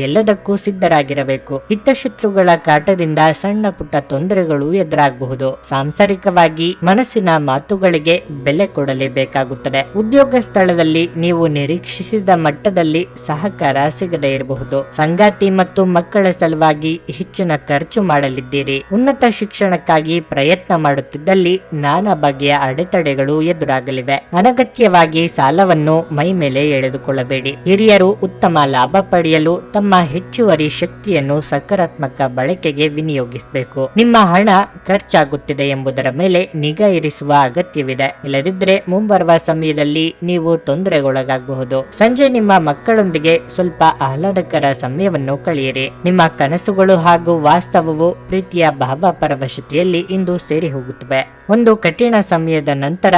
ಎಲ್ಲದಕ್ಕೂ ಸಿದ್ಧರಾಗಿರಬೇಕು. ಹಿತಶತ್ರುಗಳ ಕಾಟದಿಂದ ಸಣ್ಣ ಪುಟ್ಟ ತೊಂದರೆಗಳು ಎದುರಾಗಬಹುದು. ಸಾಂಸಾರಿಕವಾಗಿ ಮನಸ್ಸಿನ ಮಾತುಗಳಿಗೆ ಬೆಲೆ ಕೊಡಲೇಬೇಕಾಗುತ್ತದೆ. ಉದ್ಯೋಗ ಸ್ಥಳದಲ್ಲಿ ನೀವು ನಿರೀಕ್ಷಿಸಿದ ಮಟ್ಟದಲ್ಲಿ ಸಹಕಾರ ಸಿಗದೇ ಇರಬಹುದು. ಸಂಗಾತಿ ಮತ್ತು ಮಕ್ಕಳ ಸಲುವಾಗಿ ಹೆಚ್ಚಿನ ಖರ್ಚು ಮಾಡಲಿದ್ದೀರಿ. ಉನ್ನತ ಶಿಕ್ಷಣಕ್ಕಾಗಿ ಪ್ರಯತ್ನ ಮಾಡುತ್ತಿದ್ದಲ್ಲಿ ನಾನಾ ಬಗೆಯ ಅಡೆತಡೆಗಳು ಎದುರಾಗಲಿವೆ. ಅನಗತ್ಯವಾಗಿ ಸಾಲವನ್ನು ಮೈ ಮೇಲೆ ಎಳೆದುಕೊಳ್ಳಬೇಡಿ. ಹಿರಿಯರು ಉತ್ತಮ ಲಾಭ ಪಡೆಯಲು ತಮ್ಮ ಹೆಚ್ಚುವರಿ ಶಕ್ತಿಯನ್ನು ಸಕಾರಾತ್ಮಕ ಬಳಕೆಗೆ ವಿನಿಯೋಗಿಸಬೇಕು. ನಿಮ್ಮ ಹಣ ಖರ್ಚಾಗುತ್ತಿದೆ ಎಂಬುದರ ಮೇಲೆ ನಿಗಾ ಇರಿಸುವ ಅಗತ್ಯವಿದೆ. ಇಲ್ಲದಿದ್ದರೆ ಮುಂಬರುವ ಸಮಯದಲ್ಲಿ ನೀವು ತೊಂದರೆಗೊಳಗಾಗಬಹುದು. ಸಂಜೆ ನಿಮ್ಮ ಮಕ್ಕಳೊಂದಿಗೆ ಸ್ವಲ್ಪ ಆಹ್ಲಾದಕರ ಸಮಯವನ್ನು ಕಳೆಯಿರಿ. ನಿಮ್ಮ ಕನಸುಗಳು ಹಾಗೂ ವಾಸ್ತವವು ಪ್ರೀತಿಯ ಭಾವಪರವಶತೆಯಲ್ಲಿ ಇಂದು ಸೇರಿ ಹೋಗುತ್ತವೆ. ಒಂದು ಕಠಿಣ ಸಮಯದ ನಂತರ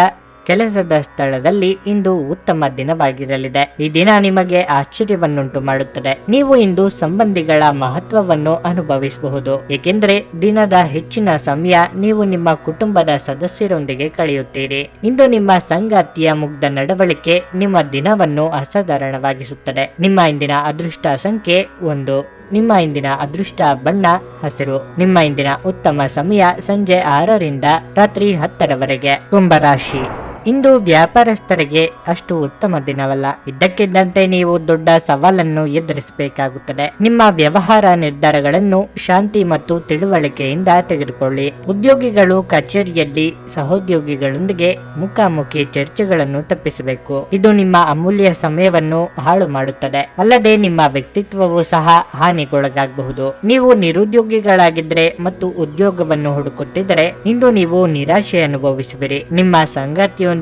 ಕೆಲಸದ ಸ್ಥಳದಲ್ಲಿ ಇಂದು ಉತ್ತಮ ದಿನವಾಗಿರಲಿದೆ. ಈ ದಿನ ನಿಮಗೆ ಆಶ್ಚರ್ಯವನ್ನುಂಟು ಮಾಡುತ್ತದೆ. ನೀವು ಇಂದು ಸಂಬಂಧಿಗಳ ಮಹತ್ವವನ್ನು ಅನುಭವಿಸಬಹುದು. ಏಕೆಂದರೆ ದಿನದ ಹೆಚ್ಚಿನ ಸಮಯ ನೀವು ನಿಮ್ಮ ಕುಟುಂಬದ ಸದಸ್ಯರೊಂದಿಗೆ ಕಳೆಯುತ್ತೀರಿ. ಇಂದು ನಿಮ್ಮ ಸಂಗಾತಿಯ ಮುಗ್ಧ ನಡವಳಿಕೆ ನಿಮ್ಮ ದಿನವನ್ನು ಅಸಾಧಾರಣವಾಗಿಸುತ್ತದೆ. ನಿಮ್ಮ ಇಂದಿನ ಅದೃಷ್ಟ ಸಂಖ್ಯೆ 1. ನಿಮ್ಮ ಇಂದಿನ ಅದೃಷ್ಟ ಬಣ್ಣ ಹಸಿರು. ನಿಮ್ಮ ಇಂದಿನ ಉತ್ತಮ ಸಮಯ ಸಂಜೆ 6ರಿಂದ ರಾತ್ರಿ 10 ಕುಂಭರಾಶಿ. ಇಂದು ವ್ಯಾಪಾರಸ್ಥರಿಗೆ ಅಷ್ಟು ಉತ್ತಮ ದಿನವಲ್ಲ. ಇದ್ದಕ್ಕಿದ್ದಂತೆ ನೀವು ದೊಡ್ಡ ಸವಾಲನ್ನು ಎದುರಿಸಬೇಕಾಗುತ್ತದೆ. ನಿಮ್ಮ ವ್ಯವಹಾರ ನಿರ್ಧಾರಗಳನ್ನು ಶಾಂತಿ ಮತ್ತು ತಿಳುವಳಿಕೆಯಿಂದ ತೆಗೆದುಕೊಳ್ಳಿ. ಉದ್ಯೋಗಿಗಳು ಕಚೇರಿಯಲ್ಲಿ ಸಹೋದ್ಯೋಗಿಗಳೊಂದಿಗೆ ಮುಖಾಮುಖಿ ಚರ್ಚೆಗಳನ್ನು ತಪ್ಪಿಸಬೇಕು. ಇದು ನಿಮ್ಮ ಅಮೂಲ್ಯ ಸಮಯವನ್ನು ಹಾಳು ಮಾಡುತ್ತದೆ. ಅಲ್ಲದೆ ನಿಮ್ಮ ವ್ಯಕ್ತಿತ್ವವು ಸಹ ಹಾನಿಗೊಳಗಾಗಬಹುದು. ನೀವು ನಿರುದ್ಯೋಗಿಗಳಾಗಿದ್ದರೆ ಮತ್ತು ಉದ್ಯೋಗವನ್ನು ಹುಡುಕುತ್ತಿದ್ದರೆ ಇಂದು ನೀವು ನಿರಾಶೆ ಅನುಭವಿಸುವಿರಿ. ನಿಮ್ಮ ಸಂಗಾತಿಯೊಂದಿಗಿನ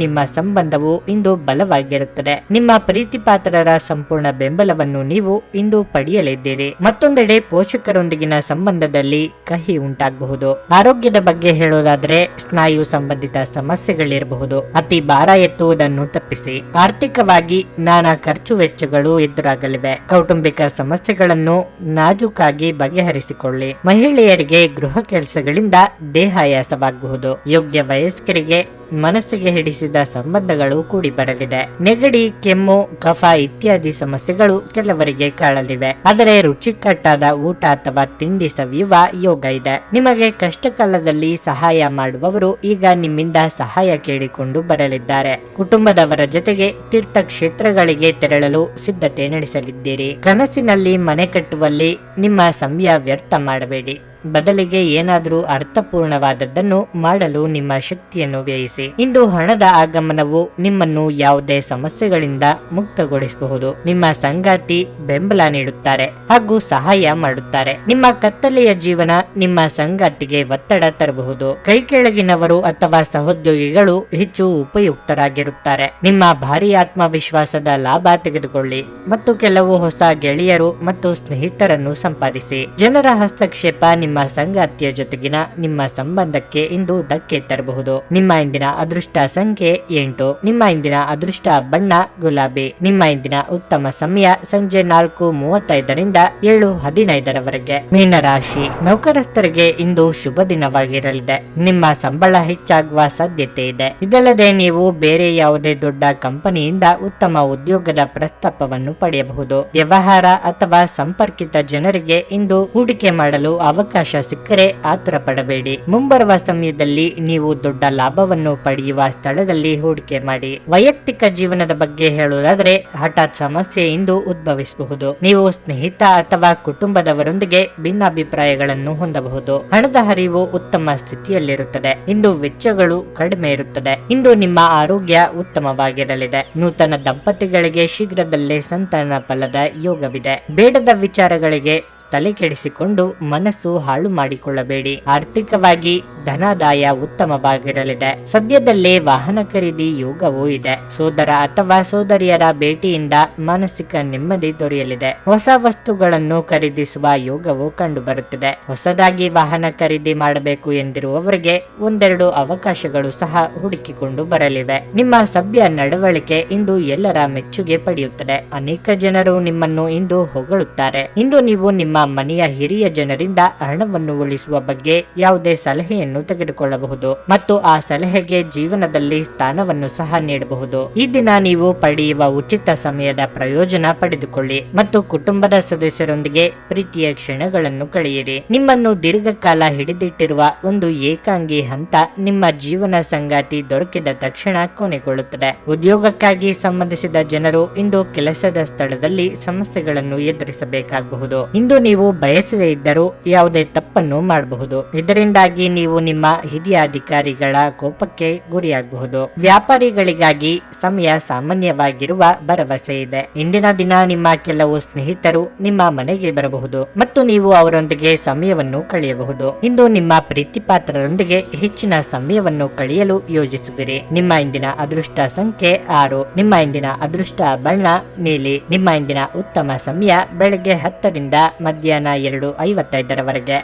ನಿಮ್ಮ ಸಂಬಂಧವು ಇಂದು ಬಲವಾಗಿರುತ್ತದೆ. ನಿಮ್ಮ ಪ್ರೀತಿಪಾತ್ರರ ಸಂಪೂರ್ಣ ಬೆಂಬಲವನ್ನು ನೀವು ಇಂದು ಪಡೆಯಲಿದ್ದೀರಿ. ಮತ್ತೊಂದೆಡೆ ಪೋಷಕರೊಂದಿಗಿನ ಸಂಬಂಧದಲ್ಲಿ ಕಹಿ ಉಂಟಾಗಬಹುದು. ಆರೋಗ್ಯದ ಬಗ್ಗೆ ಹೇಳೋದಾದ್ರೆ ಸ್ನಾಯು ಸಂಬಂಧಿತ ಸಮಸ್ಯೆಗಳಿರಬಹುದು. ಅತಿ ಭಾರ ಎತ್ತುವುದನ್ನು ತಪ್ಪಿಸಿ. ಆರ್ಥಿಕವಾಗಿ ನಾನಾ ಖರ್ಚು ವೆಚ್ಚಗಳು ಎದುರಾಗಲಿವೆ. ಕೌಟುಂಬಿಕ ಸಮಸ್ಯೆಗಳನ್ನು ನಾಜೂಕಾಗಿ ಬಗೆಹರಿಸಿಕೊಳ್ಳಿ. ಮಹಿಳೆಯರಿಗೆ ಗೃಹ ಕೆಲಸಗಳಿಂದ ದೇಹಾಯಾಸವಾಗಬಹುದು. ಯೋಗ್ಯ ವಯಸ್ಕರಿಗೆ ಮನಸ್ಸಿಗೆ ಹಿಡಿಸಿದ ಸಂಬಂಧಗಳು ಕೂಡಿ ಬರಲಿದೆ. ನೆಗಡಿ, ಕೆಮ್ಮು, ಕಫ ಇತ್ಯಾದಿ ಸಮಸ್ಯೆಗಳು ಕೆಲವರಿಗೆ ಕಾಡಲಿವೆ. ಆದರೆ ರುಚಿಕಟ್ಟಾದ ಊಟ ಅಥವಾ ತಿಂಡಿ ಸವಿಯುವ ಯೋಗ ಇದೆ. ನಿಮಗೆ ಕಷ್ಟ ಕಾಲದಲ್ಲಿ ಸಹಾಯ ಮಾಡುವವರು ಈಗ ನಿಮ್ಮಿಂದ ಸಹಾಯ ಕೇಳಿಕೊಂಡು ಬರಲಿದ್ದಾರೆ. ಕುಟುಂಬದವರ ಜೊತೆಗೆ ತೀರ್ಥಕ್ಷೇತ್ರಗಳಿಗೆ ತೆರಳಲು ಸಿದ್ಧತೆ ನಡೆಸಲಿದ್ದೀರಿ. ಕನಸಿನಲ್ಲಿ ಮನೆ ಕಟ್ಟುವಲ್ಲಿ ನಿಮ್ಮ ಸಮಯ ವ್ಯರ್ಥ ಮಾಡಬೇಡಿ. ಬದಲಿಗೆ ಏನಾದರೂ ಅರ್ಥಪೂರ್ಣವಾದದ್ದನ್ನು ಮಾಡಲು ನಿಮ್ಮ ಶಕ್ತಿಯನ್ನು ವ್ಯಯಿಸಿ. ಇಂದು ಹಣದ ಆಗಮನವು ನಿಮ್ಮನ್ನು ಯಾವುದೇ ಸಮಸ್ಯೆಗಳಿಂದ ಮುಕ್ತಗೊಳಿಸಬಹುದು. ನಿಮ್ಮ ಸಂಗಾತಿ ಬೆಂಬಲ ನೀಡುತ್ತಾರೆ ಹಾಗೂ ಸಹಾಯ ಮಾಡುತ್ತಾರೆ. ನಿಮ್ಮ ಕತ್ತಲೆಯ ಜೀವನ ನಿಮ್ಮ ಸಂಗಾತಿಗೆ ಒತ್ತಡ ತರಬಹುದು. ಕೈ ಕೆಳಗಿನವರು ಅಥವಾ ಸಹೋದ್ಯೋಗಿಗಳು ಹೆಚ್ಚು ಉಪಯುಕ್ತರಾಗಿರುತ್ತಾರೆ. ನಿಮ್ಮ ಭಾರಿ ಆತ್ಮವಿಶ್ವಾಸದ ಲಾಭ ತೆಗೆದುಕೊಳ್ಳಿ ಮತ್ತು ಕೆಲವು ಹೊಸ ಗೆಳೆಯರು ಮತ್ತು ಸ್ನೇಹಿತರನ್ನು ಸಂಪಾದಿಸಿ. ಜನರ ಹಸ್ತಕ್ಷೇಪ ನಿಮ್ಮ ಸಂಗಾತಿಯ ಜೊತೆಗಿನ ನಿಮ್ಮ ಸಂಬಂಧಕ್ಕೆ ಇಂದು ಧಕ್ಕೆ ತರಬಹುದು. ನಿಮ್ಮ ಇಂದಿನ ಅದೃಷ್ಟ ಸಂಖ್ಯೆ 8. ನಿಮ್ಮ ಇಂದಿನ ಅದೃಷ್ಟ ಬಣ್ಣ ಗುಲಾಬಿ. ನಿಮ್ಮ ಇಂದಿನ ಉತ್ತಮ ಸಮಯ ಸಂಜೆ 4:35ರಿಂದ 7:15ರವರೆಗೆ. ಮೀನರಾಶಿ, ನೌಕರಸ್ಥರಿಗೆ ಇಂದು ಶುಭ ದಿನವಾಗಿರಲಿದೆ. ನಿಮ್ಮ ಸಂಬಳ ಹೆಚ್ಚಾಗುವ ಸಾಧ್ಯತೆ ಇದೆ. ಇದಲ್ಲದೆ ನೀವು ಬೇರೆ ಯಾವುದೇ ದೊಡ್ಡ ಕಂಪನಿಯಿಂದ ಉತ್ತಮ ಉದ್ಯೋಗದ ಪ್ರಸ್ತಾಪವನ್ನು ಪಡೆಯಬಹುದು. ವ್ಯವಹಾರ ಅಥವಾ ಸಂಪರ್ಕಿತ ಜನರಿಗೆ ಇಂದು ಹೂಡಿಕೆ ಮಾಡಲು ಅವಕಾಶ ಸಿಕ್ಕರೆ ಆತುರ ಪಡಬೇಡಿ. ಮುಂಬರುವ ಸಮಯದಲ್ಲಿ ನೀವು ದೊಡ್ಡ ಲಾಭವನ್ನು ಪಡೆಯುವ ಸ್ಥಳದಲ್ಲಿ ಹೂಡಿಕೆ ಮಾಡಿ. ವೈಯಕ್ತಿಕ ಜೀವನದ ಬಗ್ಗೆ ಹೇಳುವುದಾದರೆ ಹಠಾತ್ ಸಮಸ್ಯೆ ಇಂದು ಉದ್ಭವಿಸಬಹುದು. ನೀವು ಸ್ನೇಹಿತ ಅಥವಾ ಕುಟುಂಬದವರೊಂದಿಗೆ ಭಿನ್ನಾಭಿಪ್ರಾಯಗಳನ್ನು ಹೊಂದಬಹುದು. ಹಣದ ಹರಿವು ಉತ್ತಮ ಸ್ಥಿತಿಯಲ್ಲಿರುತ್ತದೆ. ಇಂದು ವೆಚ್ಚಗಳು ಕಡಿಮೆ ಇರುತ್ತದೆ. ಇಂದು ನಿಮ್ಮ ಆರೋಗ್ಯ ಉತ್ತಮವಾಗಿರಲಿದೆ. ನೂತನ ದಂಪತಿಗಳಿಗೆ ಶೀಘ್ರದಲ್ಲೇ ಸಂತಾನ ಫಲದ ಯೋಗವಿದೆ. ಬೇಡದ ವಿಚಾರಗಳಿಗೆ ತಲೆ ಕೆಡಿಸಿಕೊಂಡು ಮನಸ್ಸು ಹಾಳು ಮಾಡಿಕೊಳ್ಳಬೇಡಿ. ಆರ್ಥಿಕವಾಗಿ ಧನಾದಾಯ ಉತ್ತಮವಾಗಿರಲಿದೆ. ಸದ್ಯದಲ್ಲೇ ವಾಹನ ಖರೀದಿ ಯೋಗವೂ ಇದೆ. ಸೋದರ ಅಥವಾ ಸೋದರಿಯರ ಭೇಟಿಯಿಂದ ಮಾನಸಿಕ ನೆಮ್ಮದಿ ದೊರೆಯಲಿದೆ. ಹೊಸ ವಸ್ತುಗಳನ್ನು ಖರೀದಿಸುವ ಯೋಗವು ಕಂಡುಬರುತ್ತದೆ. ಹೊಸದಾಗಿ ವಾಹನ ಖರೀದಿ ಮಾಡಬೇಕು ಎಂದಿರುವವರಿಗೆ ಒಂದೆರಡು ಅವಕಾಶಗಳು ಸಹ ಹುಡುಕಿಕೊಂಡು ಬರಲಿವೆ. ನಿಮ್ಮ ಸಭ್ಯ ನಡವಳಿಕೆ ಇಂದು ಎಲ್ಲರ ಮೆಚ್ಚುಗೆ ಪಡೆಯುತ್ತದೆ. ಅನೇಕ ಜನರು ನಿಮ್ಮನ್ನು ಇಂದು ಹೊಗಳುತ್ತಾರೆ. ಇಂದು ನೀವು ನಿಮ್ಮ ಮನೆಯ ಹಿರಿಯ ಜನರಿಂದ ಹಣವನ್ನು ಉಳಿಸುವ ಬಗ್ಗೆ ಯಾವುದೇ ಸಲಹೆಯನ್ನು ತೆಗೆದುಕೊಳ್ಳಬಹುದು ಮತ್ತು ಆ ಸಲಹೆಗೆ ಜೀವನದಲ್ಲಿ ಸ್ಥಾನವನ್ನು ಸಹ ನೀಡಬಹುದು. ಈ ದಿನ ನೀವು ಪಡೆಯುವ ಉಚಿತ ಸಮಯದ ಪ್ರಯೋಜನ ಪಡೆದುಕೊಳ್ಳಿ ಮತ್ತು ಕುಟುಂಬದ ಸದಸ್ಯರೊಂದಿಗೆ ಪ್ರೀತಿಯ ಕ್ಷಣಗಳನ್ನು ಕಳೆಯಿರಿ. ನಿಮ್ಮನ್ನು ದೀರ್ಘಕಾಲ ಹಿಡಿದಿಟ್ಟಿರುವ ಒಂದು ಏಕಾಂಗಿ ಹಂತ ನಿಮ್ಮ ಜೀವನ ಸಂಗಾತಿ ದೊರಕಿದ ತಕ್ಷಣ ಕೊನೆಗೊಳ್ಳುತ್ತದೆ. ಉದ್ಯೋಗಕ್ಕಾಗಿ ಸಂಬಂಧಿಸಿದ ಜನರು ಇಂದು ಕೆಲಸದ ಸ್ಥಳದಲ್ಲಿ ಸಮಸ್ಯೆಗಳನ್ನು ಎದುರಿಸಬೇಕಾಗಬಹುದು. ಇಂದು ನೀವು ಬಯಸದೇ ಇದ್ದರೂ ಯಾವುದೇ ತಪ್ಪನ್ನು ಮಾಡಬಹುದು. ಇದರಿಂದಾಗಿ ನೀವು ನಿಮ್ಮ ಹಿರಿಯ ಅಧಿಕಾರಿಗಳ ಕೋಪಕ್ಕೆ ಗುರಿಯಾಗಬಹುದು. ವ್ಯಾಪಾರಿಗಳಿಗಾಗಿ ಸಮಯ ಸಾಮಾನ್ಯವಾಗಿರುವ ಭರವಸೆ ಇದೆ. ಇಂದಿನ ದಿನ ನಿಮ್ಮ ಕೆಲವು ಸ್ನೇಹಿತರು ನಿಮ್ಮ ಮನೆಗೆ ಬರಬಹುದು ಮತ್ತು ನೀವು ಅವರೊಂದಿಗೆ ಸಮಯವನ್ನು ಕಳೆಯಬಹುದು. ಇಂದು ನಿಮ್ಮ ಪ್ರೀತಿಪಾತ್ರರೊಂದಿಗೆ ಹೆಚ್ಚಿನ ಸಮಯವನ್ನು ಕಳೆಯಲು ಯೋಜಿಸುವಿರಿ. ನಿಮ್ಮ ಇಂದಿನ ಅದೃಷ್ಟ ಸಂಖ್ಯೆ 6. ನಿಮ್ಮ ಇಂದಿನ ಅದೃಷ್ಟ ಬಣ್ಣ ನೀಲಿ. ನಿಮ್ಮ ಇಂದಿನ ಉತ್ತಮ ಸಮಯ ಬೆಳಗ್ಗೆ 10ರಿಂದ ಮಧ್ಯಾಹ್ನ 2:55ರವರೆಗೆ.